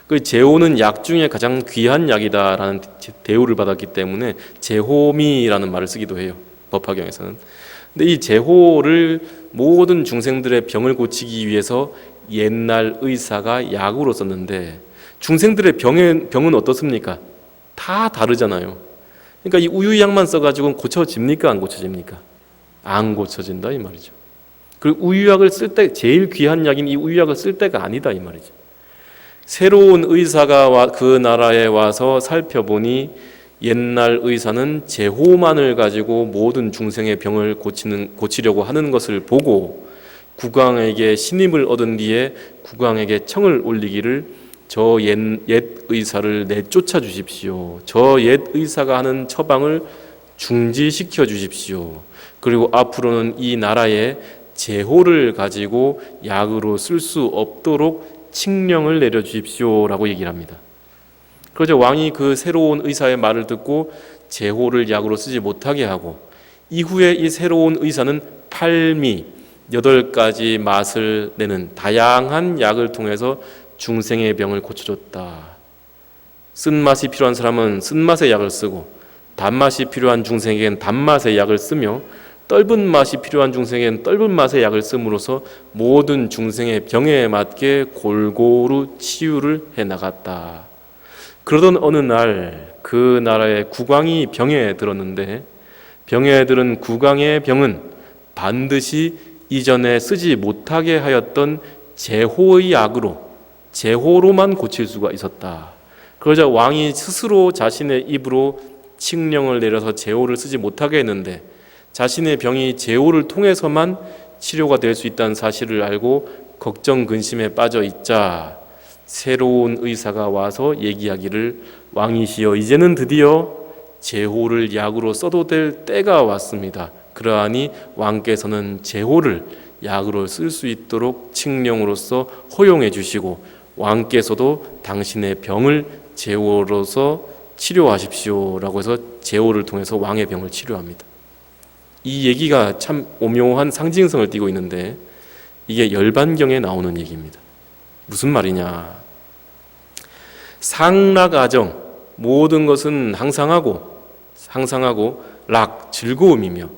그 제호는 약 중에 가장 귀한 약이다라는 대우를 받았기 때문에 제호미라는 말을 쓰기도 해요. 법화경에서는. 근데 이 제호를 모든 중생들의 병을 고치기 위해서 옛날 의사가 약으로 썼는데 중생들의 병은 어떻습니까? 다 다르잖아요. 그러니까 이 우유약만 써가지고 고쳐집니까? 안 고쳐집니까? 안 고쳐진다 이 말이죠. 그리고 우유약을 쓸 때 제일 귀한 약인 이 우유약을 쓸 때가 아니다 이 말이죠. 새로운 의사가 그 나라에 와서 살펴보니 옛날 의사는 제호만을 가지고 모든 중생의 병을 고치려고 하는 것을 보고 국왕에게 신임을 얻은 뒤에 국왕에게 청을 올리기를 저 옛 의사를 내쫓아 주십시오. 저 옛 의사가 하는 처방을 중지시켜 주십시오. 그리고 앞으로는 이 나라에 제호를 가지고 약으로 쓸 수 없도록 칙령을 내려 주십시오라고 얘기를 합니다. 그러자 왕이 그 새로운 의사의 말을 듣고 제호를 약으로 쓰지 못하게 하고 이후에 이 새로운 의사는 팔미 8가지 맛을 내는 다양한 약을 통해서 중생의 병을 고쳐줬다. 쓴맛이 필요한 사람은 쓴맛의 약을 쓰고 단맛이 필요한 중생에겐 단맛의 약을 쓰며 떫은 맛이 필요한 중생에겐 떫은 맛의 약을 씀으로써 모든 중생의 병에 맞게 골고루 치유를 해나갔다. 그러던 어느 날 그 나라의 국왕이 병에 들었는데 병에 들은 국왕의 병은 반드시 이전에 쓰지 못하게 하였던 제호의 약으로 제호로만 고칠 수가 있었다. 그러자 왕이 스스로 자신의 입으로 칙령을 내려서 제호를 쓰지 못하게 했는데 자신의 병이 제호를 통해서만 치료가 될 수 있다는 사실을 알고 걱정 근심에 빠져 있자 새로운 의사가 와서 얘기하기를 왕이시여 이제는 드디어 제호를 약으로 써도 될 때가 왔습니다. 그러하니 왕께서는 제호를 약으로 쓸 수 있도록 칙령으로서 허용해 주시고 왕께서도 당신의 병을 제호로서 치료하십시오라고 해서 제호를 통해서 왕의 병을 치료합니다. 이 얘기가 참 오묘한 상징성을 띠고 있는데 이게 열반경에 나오는 얘기입니다. 무슨 말이냐? 상락아정 모든 것은 항상하고 락 즐거움이며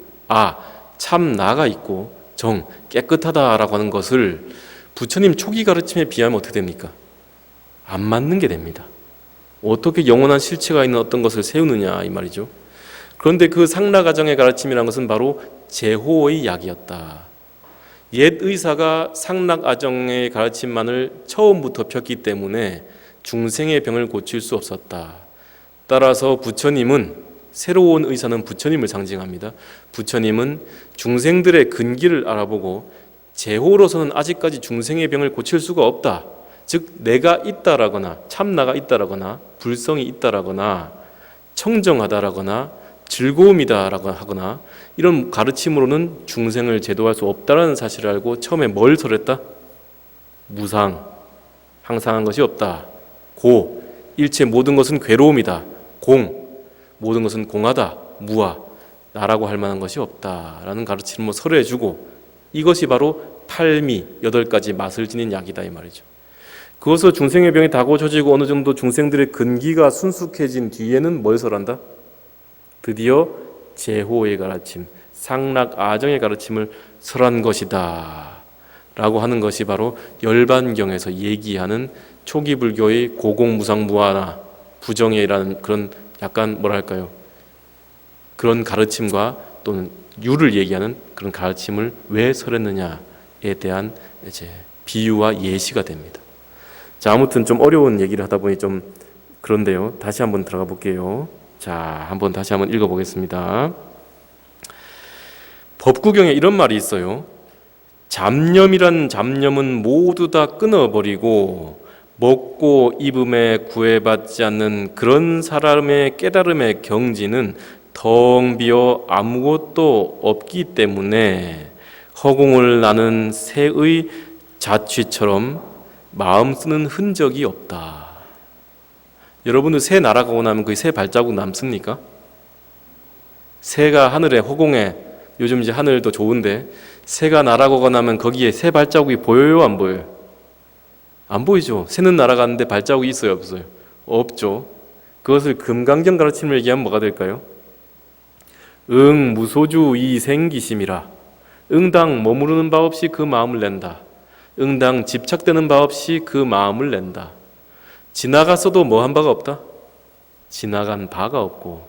참 나가 있고 정 깨끗하다라고 하는 것을 부처님 초기 가르침에 비하면 어떻게 됩니까? 안 맞는 게 됩니다. 어떻게 영원한 실체가 있는 어떤 것을 세우느냐 이 말이죠. 그런데 그 상락아정의 가르침이라는 것은 바로 제호의 약이었다. 옛 의사가 상락아정의 가르침만을 처음부터 폈기 때문에 중생의 병을 고칠 수 없었다. 따라서 부처님은 새로운 의사는 부처님을 상징합니다. 부처님은 중생들의 근기를 알아보고 제호로서는 아직까지 중생의 병을 고칠 수가 없다. 즉 내가 있다라거나 참나가 있다라거나 불성이 있다라거나 청정하다라거나 즐거움이다라고 하거나 이런 가르침으로는 중생을 제도할 수 없다라는 사실을 알고 처음에 뭘 설했다? 무상, 항상한 것이 없다. 고, 일체 모든 것은 괴로움이다. 공, 모든 것은 공하다. 무아, 나라고 할 만한 것이 없다라는 가르침을 설해주고 이것이 바로 팔미, 8가지 맛을 지닌 약이다 이 말이죠. 그것을 중생의 병이 다 고쳐지고 어느 정도 중생들의 근기가 순숙해진 뒤에는 뭘 설한다? 드디어 제호의 가르침, 상락아정의 가르침을 설한 것이다 라고 하는 것이 바로 열반경에서 얘기하는 초기 불교의 고공무상무아나 부정예라는 그런 약간 뭐랄까요 그런 가르침과 또는 유를 얘기하는 그런 가르침을 왜 설했느냐에 대한 이제 비유와 예시가 됩니다. 자, 아무튼 좀 어려운 얘기를 하다 보니 좀 그런데요. 다시 한번 들어가 볼게요. 자, 한번 다시 한번 읽어보겠습니다. 법구경에 이런 말이 있어요. 잡념이란 잡념은 모두 다 끊어버리고 먹고 입음에 구애받지 않는 그런 사람의 깨달음의 경지는 텅 비어 아무것도 없기 때문에 허공을 나는 새의 자취처럼 마음 쓰는 흔적이 없다. 여러분들 새 날아가고 나면 그 새 발자국 남습니까? 새가 하늘에 허공에 요즘 이제 하늘도 좋은데 새가 날아가고 나면 거기에 새 발자국이 보여요 안 보여요? 안 보이죠? 새는 날아가는데 발자국이 있어요, 없어요? 없죠. 그것을 금강경 가르침을 얘기하면 뭐가 될까요? 응 무소주 이생기심이라. 응당 머무르는 바 없이 그 마음을 낸다. 응당 집착되는 바 없이 그 마음을 낸다. 지나갔어도 뭐 한 바가 없다? 지나간 바가 없고,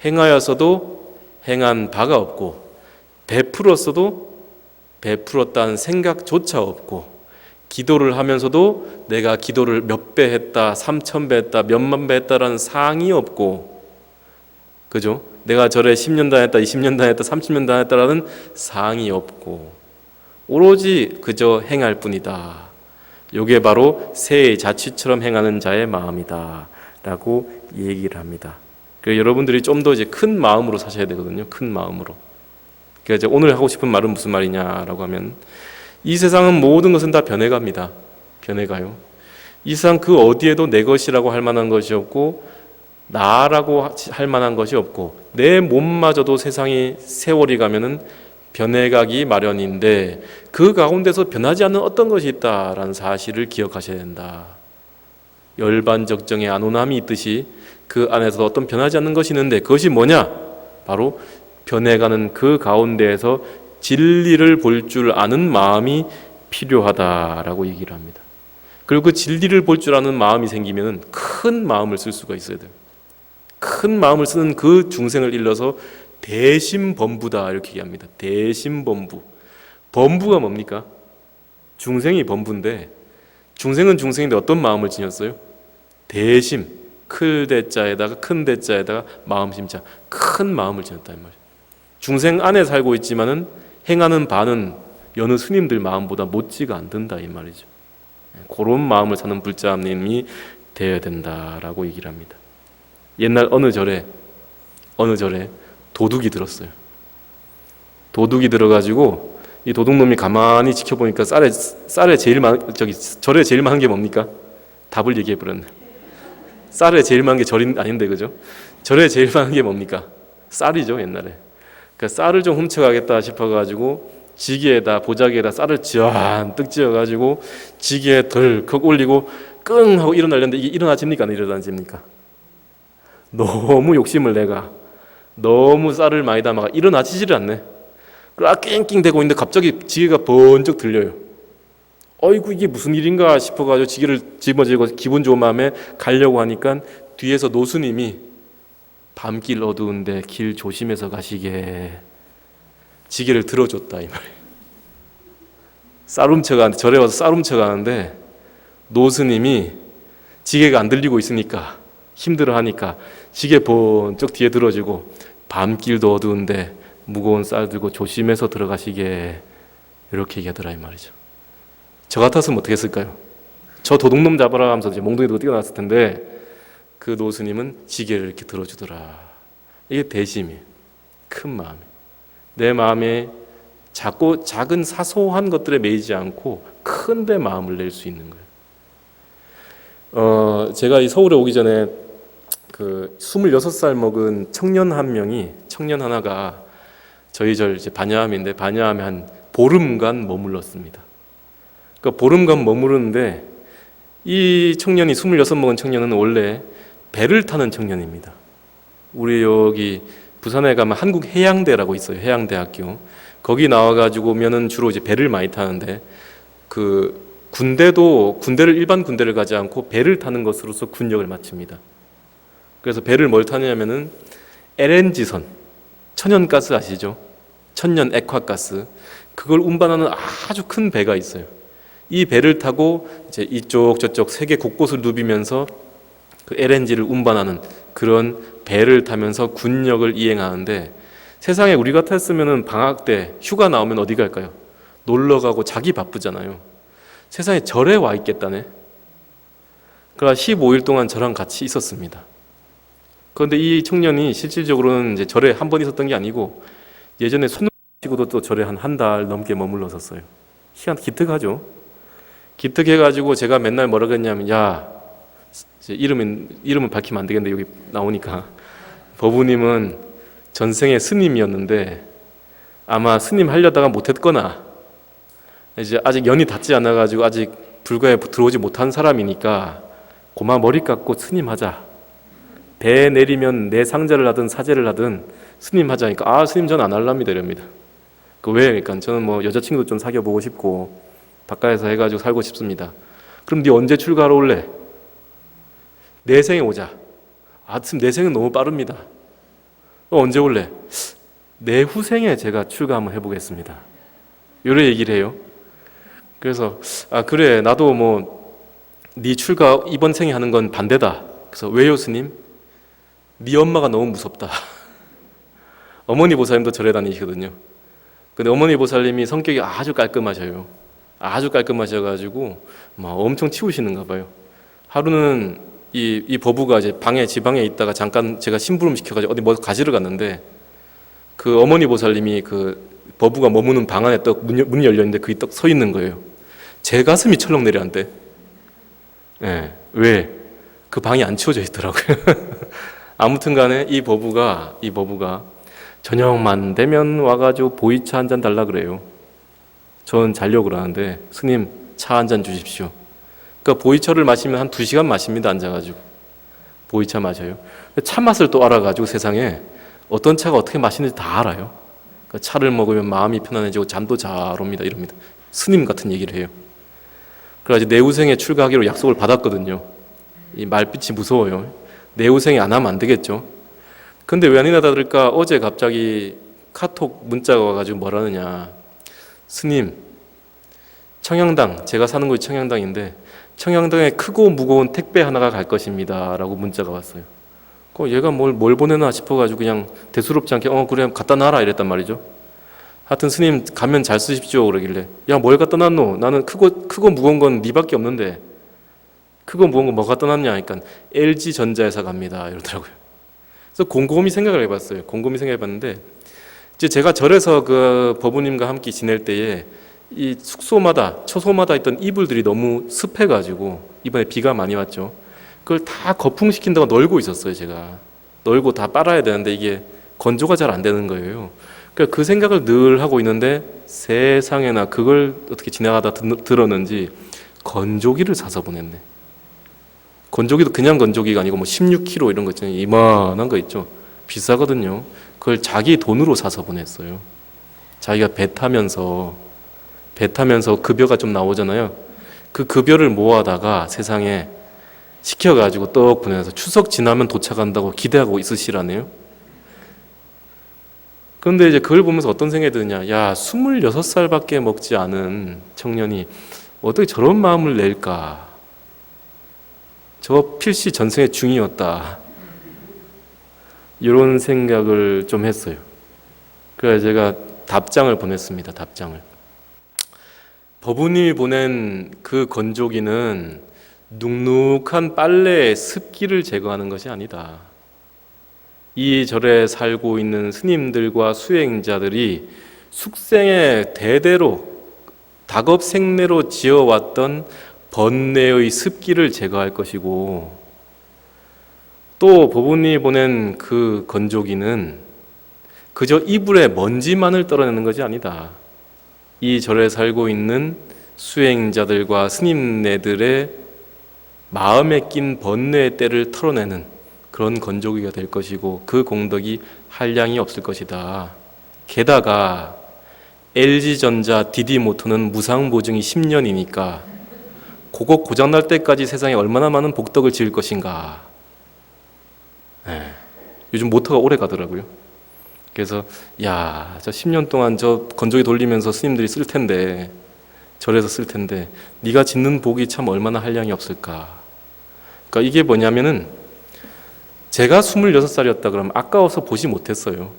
행하였어도 행한 바가 없고, 베풀었어도 베풀었다는 생각조차 없고, 기도를 하면서도 내가 기도를 몇 배 했다, 3,000배 했다, 몇만 배 했다라는 사항이 없고, 그죠? 내가 절에 10년 다녔다, 20년 다녔다, 30년 다녔다라는 사항이 없고, 오로지 그저 행할 뿐이다. 요게 바로 새의 자취처럼 행하는 자의 마음이다 라고 얘기를 합니다. 그래서 여러분들이 좀 더 이제 큰 마음으로 사셔야 되거든요. 큰 마음으로. 그래서 오늘 하고 싶은 말은 무슨 말이냐라고 하면, 이 세상은 모든 것은 다 변해갑니다. 변해가요. 이 세상 그 어디에도 내 것이라고 할 만한 것이 없고, 나라고 할 만한 것이 없고, 내 몸마저도 세상이 세월이 가면은 변해가기 마련인데, 그 가운데서 변하지 않는 어떤 것이 있다라는 사실을 기억하셔야 된다. 열반적정의 안온함이 있듯이 그 안에서 어떤 변하지 않는 것이 있는데, 그것이 뭐냐? 바로 변해가는 그 가운데에서 진리를 볼 줄 아는 마음이 필요하다라고 얘기를 합니다. 그리고 그 진리를 볼 줄 아는 마음이 생기면 큰 마음을 쓸 수가 있어야 돼요. 큰 마음을 쓰는 그 중생을 일러서 대심범부다 이렇게 얘기합니다. 대심범부. 범부가 뭡니까? 중생이 범부인데, 중생은 중생인데 어떤 마음을 지녔어요? 대심, 클 대자에다가 큰 대자에다가 마음심자, 큰 마음을 지녔다 이 말이에요. 중생 안에 살고 있지만은 행하는 바는 여느 스님들 마음보다 못지가 않는다 이 말이죠. 그런 마음을 사는 불자님이 되어야 된다라고 얘기를 합니다. 옛날 어느 절에 도둑이 들었어요. 도둑이 들어가지고 이 도둑놈이 가만히 지켜보니까 절에 제일 많은 게 뭡니까? 답을 얘기해 버렸네. 쌀에 제일 많은 게 절이 아닌데, 그죠? 절에 제일 많은 게 뭡니까? 쌀이죠, 옛날에. 그러니까 쌀을 좀 훔쳐가겠다 싶어가지고 지게에다, 보자기에다 쌀을 잔뜩 찧어가지고 지게에 덜컥 올리고 끙 하고 일어나려는데, 이게 일어나집니까? 안 일어나집니까? 너무 욕심을 내가, 너무 쌀을 많이 담아가 일어나지질 않네. 그러다 낑낑대고 있는데 갑자기 지게가 번쩍 들려요. 어이구 이게 무슨 일인가 싶어가지고 지게를 집어지고 기분 좋은 마음에 가려고 하니까 뒤에서 노스님이 밤길 어두운데 길 조심해서 가시게 지게를 들어줬다 이 말이에요. 쌀 훔쳐가는데, 절에 와서 쌀 훔쳐가는데 노스님이 지게가 안 들리고 있으니까 힘들어하니까 지게 번쩍 뒤에 들어주고, 밤길도 어두운데 무거운 쌀 들고 조심해서 들어가시게 이렇게 얘기하더라 이 말이죠. 저 같았으면 어떻게 했을까요? 저 도둑놈 잡아라 하면서 이제 몽둥이도 뛰어났을 텐데, 그 노스님은 지게를 이렇게 들어주더라. 이게 대심이에요. 큰 마음이. 내 마음에 자꾸 작은 사소한 것들에 매이지 않고 큰 데 마음을 낼 수 있는 거예요. 제가 이 서울에 오기 전에 그 26살 먹은 청년 하나가 저희 절 이제 반야암인데, 반야암에 한 보름간 머물렀습니다. 그 보름간 머무르는데, 이 청년이 26 먹은 청년은 원래 배를 타는 청년입니다. 우리 여기 부산에 가면 한국해양대라고 있어요. 해양대학교. 거기 나와가지고 오면은 주로 이제 배를 많이 타는데, 그 군대를 일반 군대를 가지 않고 배를 타는 것으로서 군역을 마칩니다. 그래서 배를 뭘 타냐면은 LNG선, 천연가스 아시죠? 천연 액화가스, 그걸 운반하는 아주 큰 배가 있어요. 이 배를 타고 이제 이쪽 저쪽 세계 곳곳을 누비면서 그 LNG를 운반하는 그런 배를 타면서 군역을 이행하는데, 세상에 우리 같았으면은 방학 때 휴가 나오면 어디 갈까요? 놀러 가고 자기 바쁘잖아요. 세상에 절에 와 있겠다네. 그러나 15일 동안 저랑 같이 있었습니다. 그런데 이 청년이 실질적으로는 이제 절에 한 번 있었던 게 아니고, 예전에 손을 치고도 또 절에 한 달 넘게 머물렀었어요. 기특하죠. 기특해가지고 제가 맨날 뭐라고 했냐면, 야, 이름은 밝히면 안 되겠는데 여기 나오니까, 법우님은 전생에 스님이었는데 아마 스님 하려다가 못했거나 이제 아직 연이 닿지 않아가지고 아직 불가에 들어오지 못한 사람이니까 고마 머리 깎고 스님 하자. 배 내리면 내 상자를 하든 사제를 하든 스님 하자니까 아 스님 전 안 할랍니다 이럽니다. 그 왜? 그러니까 저는 뭐 여자친구도 좀 사귀어보고 싶고 바깥에서 해가지고 살고 싶습니다. 그럼 네 언제 출가하러 올래? 내 생에 오자. 아 스님 내 생은 너무 빠릅니다. 언제 올래? 내 후생에 제가 출가 한번 해보겠습니다. 이런 얘기를 해요. 그래서 아 그래 나도 뭐 네 출가 이번 생에 하는 건 반대다. 그래서 왜요 스님? 네 엄마가 너무 무섭다. 어머니 보살님도 절에 다니시거든요. 근데 어머니 보살님이 성격이 아주 깔끔하셔요. 아주 깔끔하셔가지고 막 엄청 치우시는가 봐요. 하루는 이 버부가 이제 지방에 있다가 잠깐 제가 심부름 시켜가지고 어디 뭐 가지러 갔는데 그 어머니 보살님이 그 버부가 머무는 방 안에 딱 문이 열려 있는데 그게 딱 서 있는 거예요. 제 가슴이 철렁 내려앉대. 예, 왜? 그 방이 안 치워져 있더라고요. 아무튼간에 이 버부가 저녁만 되면 와가지고 보이차 한 잔 달라 그래요. 전 자려고 그러는데 스님 차 한 잔 주십시오. 그러니까 보이차를 마시면 한 2시간 마십니다. 앉아가지고 보이차 마셔요. 차 맛을 또 알아가지고 세상에 어떤 차가 어떻게 마시는지 다 알아요. 그러니까 차를 먹으면 마음이 편안해지고 잠도 잘 옵니다. 이럽니다. 스님 같은 얘기를 해요. 그래가지고 내후생에 출가하기로 약속을 받았거든요. 이 말빛이 무서워요. 내후생에 안 하면 안 되겠죠. 근데 왜 아니나 다를까 어제 갑자기 카톡 문자가 와가지고 뭐라느냐. 스님 청양당 제가 사는 곳이 청양당인데 청양당에 크고 무거운 택배 하나가 갈 것입니다 라고 문자가 왔어요. 얘가 뭘 보내나 싶어가지고 그냥 대수롭지 않게 그래 갖다 놔라 이랬단 말이죠. 하여튼 스님 가면 잘 쓰십시오 그러길래 야 뭘 갖다 놨노? 나는 크고 무거운 건 니밖에 없는데 크고 무거운 거 뭐 갖다 놨냐 하니까 LG전자에서 갑니다 이러더라고요. 그래서 곰곰이 생각을 해봤어요. 곰곰이 생각해봤는데 이제 제가 절에서 그 법우님과 함께 지낼 때에 이 숙소마다 처소마다 있던 이불들이 너무 습해가지고 이번에 비가 많이 왔죠. 그걸 다 거풍시킨다고 널고 있었어요. 제가 널고 다 빨아야 되는데 이게 건조가 잘 안 되는 거예요. 그러니까 그 생각을 늘 하고 있는데 세상에나 그걸 어떻게 지나가다 들었는지 건조기를 사서 보냈네. 건조기도 그냥 건조기가 아니고 뭐 16kg 이런 거 있잖아요. 이만한 거 있죠. 비싸거든요. 그걸 자기 돈으로 사서 보냈어요. 자기가 배 타면서 급여가 좀 나오잖아요. 그 급여를 모아다가 세상에 시켜가지고 떡 보내서 추석 지나면 도착한다고 기대하고 있으시라네요. 그런데 이제 그걸 보면서 어떤 생각이 드느냐. 야 26살밖에 먹지 않은 청년이 어떻게 저런 마음을 낼까. 저 필시 전생의 중이었다. 이런 생각을 좀 했어요. 그래서 제가 답장을 보냈습니다. 답장을. 법우님이 보낸 그 건조기는 눅눅한 빨래의 습기를 제거하는 것이 아니다. 이 절에 살고 있는 스님들과 수행자들이 숙생에 대대로 닭업생내로 지어왔던 번뇌의 습기를 제거할 것이고 또 법우님이 보낸 그 건조기는 그저 이불의 먼지만을 떨어내는 것이 아니다. 이 절에 살고 있는 수행자들과 스님네들의 마음에 낀 번뇌의 때를 털어내는 그런 건조기가 될 것이고 그 공덕이 한량이 없을 것이다. 게다가 LG전자 DD모터는 무상보증이 10년이니까 그거 고장날 때까지 세상에 얼마나 많은 복덕을 지을 것인가. 요즘 모터가 오래 가더라고요. 그래서 야, 저 10년 동안 저 건조기 돌리면서 스님들이 쓸 텐데 절에서 쓸 텐데 네가 짓는 복이 참 얼마나 한량이 없을까. 그러니까 이게 뭐냐면은 제가 26살이었다 그러면 아까워서 보지 못했어요.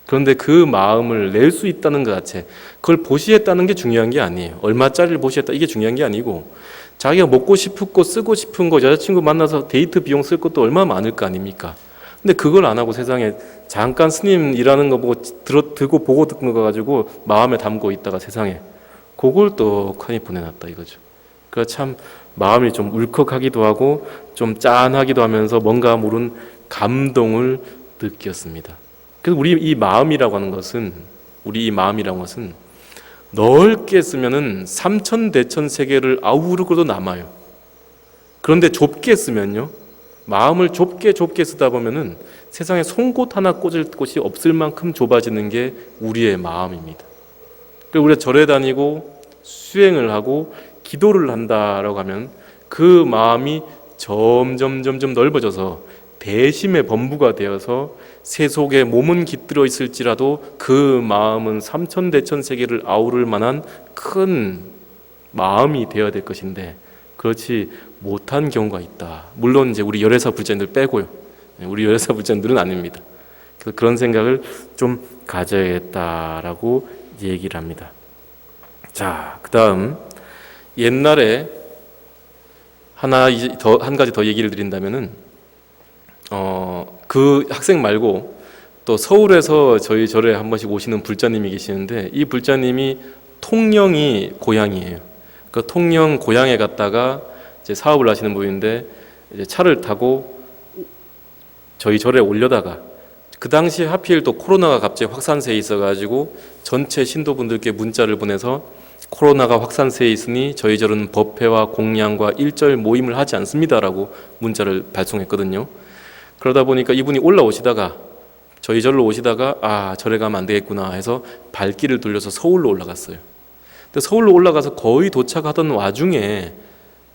그런데 그 마음을 낼 수 있다는 것 자체, 그걸 보시했다는 게 중요한 게 아니에요. 얼마짜리를 보시했다 이게 중요한 게 아니고 자기가 먹고 싶고 쓰고 싶은 거 여자친구 만나서 데이트 비용 쓸 것도 얼마나 많을 거 아닙니까? 근데 그걸 안 하고 세상에 잠깐 스님 일하는 거 보고 들고 보고 듣는 거 가지고 마음에 담고 있다가 세상에 그걸 떡하니 보내놨다 이거죠. 그러니까 참 마음이 좀 울컥하기도 하고 좀 짠하기도 하면서 뭔가 모른 감동을 느꼈습니다. 그래서 우리 이 마음이라고 하는 것은 넓게 쓰면은 삼천대천 세계를 아우르고도 남아요. 그런데 좁게 쓰면요, 마음을 좁게 쓰다 보면은 세상에 송곳 하나 꽂을 곳이 없을 만큼 좁아지는 게 우리의 마음입니다. 그리고 우리가 절에 다니고 수행을 하고 기도를 한다라고 하면 그 마음이 점점 넓어져서 대심의 범부가 되어서 세속에 몸은 깃들어 있을지라도 그 마음은 삼천대천 세계를 아우를 만한 큰 마음이 되어야 될 것인데 그렇지 못한 경우가 있다. 물론 이제 우리 열애사 불자님들 빼고요. 우리 열애사 불자님들은 아닙니다. 그런 생각을 좀 가져야겠다라고 얘기를 합니다. 자, 그 다음 옛날에 한 가지 더 얘기를 드린다면은 그 학생 말고 또 서울에서 저희 절에 한 번씩 오시는 불자님이 계시는데 이 불자님이 통영이 고향이에요. 그 통영 고향에 갔다가 이제 사업을 하시는 분인데 이제 차를 타고 저희 절에 올려다가 그 당시에 하필 또 코로나가 갑자기 확산세에 있어가지고 전체 신도분들께 문자를 보내서 코로나가 확산세에 있으니 저희 절은 법회와 공양과 일절 모임을 하지 않습니다라고 문자를 발송했거든요. 그러다 보니까 이분이 올라오시다가 저희 절로 오시다가 절에 가면 안 되겠구나 해서 발길을 돌려서 서울로 올라갔어요. 근데 서울로 올라가서 거의 도착하던 와중에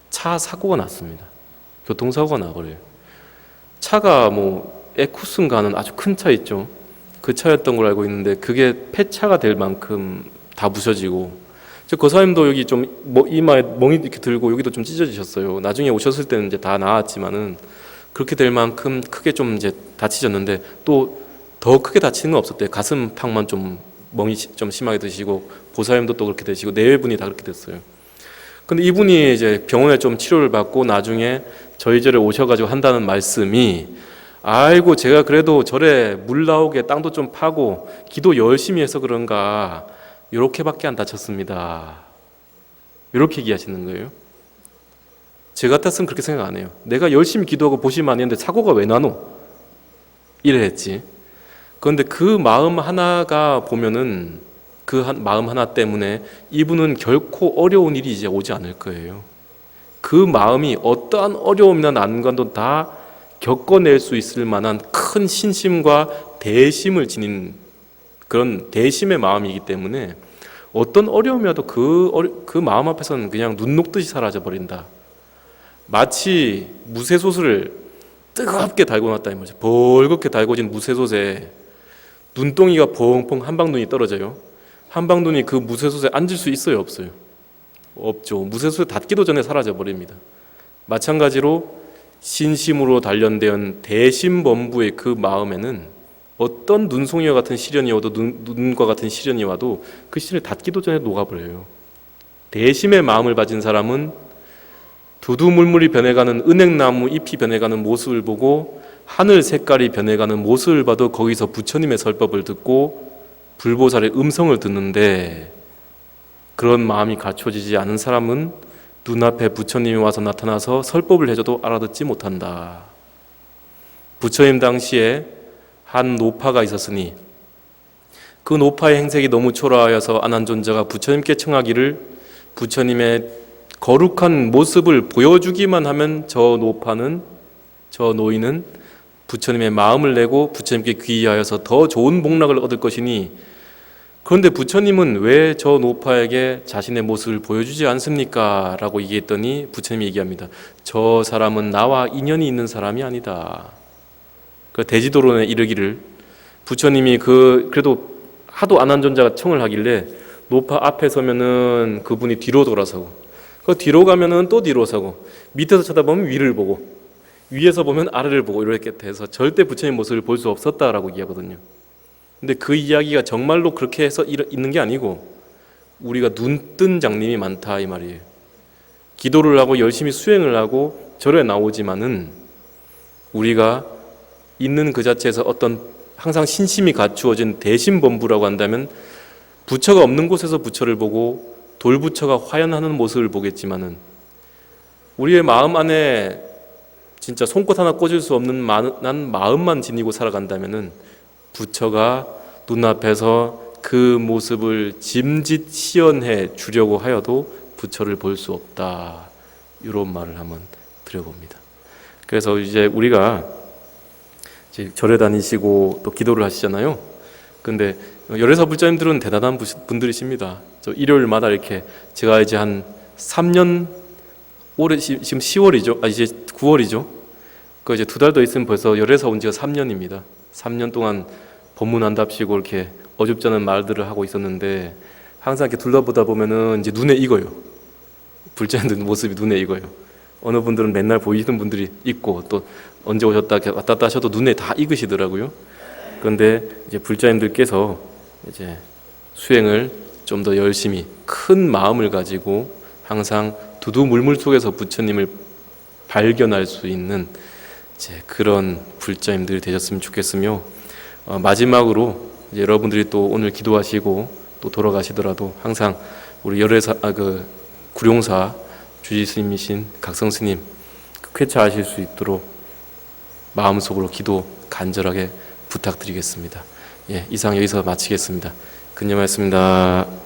차 사고가 났습니다. 교통사고가 나버려요. 차가 에쿠스인가는 아주 큰 차 있죠. 그 차였던 걸 알고 있는데 그게 폐차가 될 만큼 다 부서지고 그 사람도 여기 좀 이마에 멍이 이렇게 들고 여기도 좀 찢어지셨어요. 나중에 오셨을 때는 이제 다 나았지만은 그렇게 될 만큼 크게 좀 이제 다치셨는데 또 더 크게 다치는 건 없었대요. 가슴팍만 좀 멍이 좀 심하게 드시고 보살님도 또 그렇게 되시고 내외분이 다 그렇게 됐어요. 근데 이분이 이제 병원에 좀 치료를 받고 나중에 저희 절에 오셔가지고 한다는 말씀이 아이고 제가 그래도 절에 물 나오게 땅도 좀 파고 기도 열심히 해서 그런가 이렇게밖에 안 다쳤습니다. 이렇게 얘기하시는 거예요. 제 같았으면 그렇게 생각 안 해요. 내가 열심히 기도하고 보시면 안 했는데 사고가 왜 나노? 이래 했지. 그런데 그 마음 하나가 보면은 그 마음 하나 때문에 이분은 결코 어려운 일이 이제 오지 않을 거예요. 그 마음이 어떠한 어려움이나 난관도 다 겪어낼 수 있을 만한 큰 신심과 대심을 지닌 그런 대심의 마음이기 때문에 어떤 어려움이라도 그 마음 앞에서는 그냥 눈 녹듯이 사라져 버린다. 마치 무쇠솥을 뜨겁게 달고 놨다 이 말이죠. 벌겋게 달궈진 무쇠솥에 눈동이가 펑펑 한방눈이 떨어져요. 한방눈이 그 무쇠솥에 앉을 수 있어요, 없어요? 없죠. 무쇠솥에 닿기도 전에 사라져 버립니다. 마찬가지로 신심으로 단련된 대심범부의 그 마음에는 어떤 눈송이와 같은 시련이 와도 눈과 같은 시련이 와도 그 시련을 닿기도 전에 녹아버려요. 대심의 마음을 가진 사람은 두두물물이 변해가는 은행나무 잎이 변해가는 모습을 보고 하늘 색깔이 변해가는 모습을 봐도 거기서 부처님의 설법을 듣고 불보살의 음성을 듣는데 그런 마음이 갖춰지지 않은 사람은 눈앞에 부처님이 와서 나타나서 설법을 해줘도 알아듣지 못한다. 부처님 당시에 한 노파가 있었으니 그 노파의 행색이 너무 초라하여서 아난존자가 부처님께 청하기를 부처님의 거룩한 모습을 보여주기만 하면 저 노인은 부처님의 마음을 내고 부처님께 귀의하여서 더 좋은 복락을 얻을 것이니 그런데 부처님은 왜 저 노파에게 자신의 모습을 보여주지 않습니까? 라고 얘기했더니 부처님이 얘기합니다. 저 사람은 나와 인연이 있는 사람이 아니다. 그 대지도론에 이르기를 부처님이 그래도 하도 아난존자가 청을 하길래 노파 앞에 서면은 그분이 뒤로 돌아서고 그 뒤로 가면은 또 뒤로 서고 밑에서 쳐다보면 위를 보고 위에서 보면 아래를 보고 이렇게 돼서 절대 부처님 모습을 볼 수 없었다라고 이야기하거든요. 근데 그 이야기가 정말로 그렇게 해서 있는 게 아니고 우리가 눈뜬 장님이 많다 이 말이에요. 기도를 하고 열심히 수행을 하고 절에 나오지만은 우리가 있는 그 자체에서 어떤 항상 신심이 갖추어진 대심범부라고 한다면 부처가 없는 곳에서 부처를 보고 돌부처가 화연하는 모습을 보겠지만은 우리의 마음 안에 진짜 손끝 하나 꽂을 수 없는 난 마음만 지니고 살아간다면은 부처가 눈앞에서 그 모습을 짐짓 시연해 주려고 하여도 부처를 볼 수 없다. 이런 말을 한번 드려봅니다. 그래서 이제 우리가 이제 절에 다니시고 또 기도를 하시잖아요. 근데 열애사 불자님들은 대단한 분들이십니다. 저 일요일마다 이렇게 제가 이제 한 3년 올해 지금 10월이죠. 이제 9월이죠. 그 이제 2달 더 있으면 벌써 열애사 온 지가 3년입니다. 3년 동안 법문한답시고 이렇게 어줍지 않은 말들을 하고 있었는데 항상 이렇게 둘러보다 보면은 이제 눈에 익어요. 불자님들 모습이 눈에 익어요. 어느 분들은 맨날 보이시는 분들이 있고 또 언제 오셨다 이렇게 왔다 갔다 하셔도 눈에 다 익으시더라고요. 그런데 이제 불자님들께서 이제 수행을 좀 더 열심히 큰 마음을 가지고 항상 두두물물 속에서 부처님을 발견할 수 있는 이제 그런 불자님들이 되셨으면 좋겠으며 마지막으로 이제 여러분들이 또 오늘 기도하시고 또 돌아가시더라도 항상 우리 열애사 구룡사 주지스님이신 각성스님 쾌차하실 수 있도록 마음속으로 기도 간절하게 부탁드리겠습니다. 예, 이상 여기서 마치겠습니다. 근념하였습니다.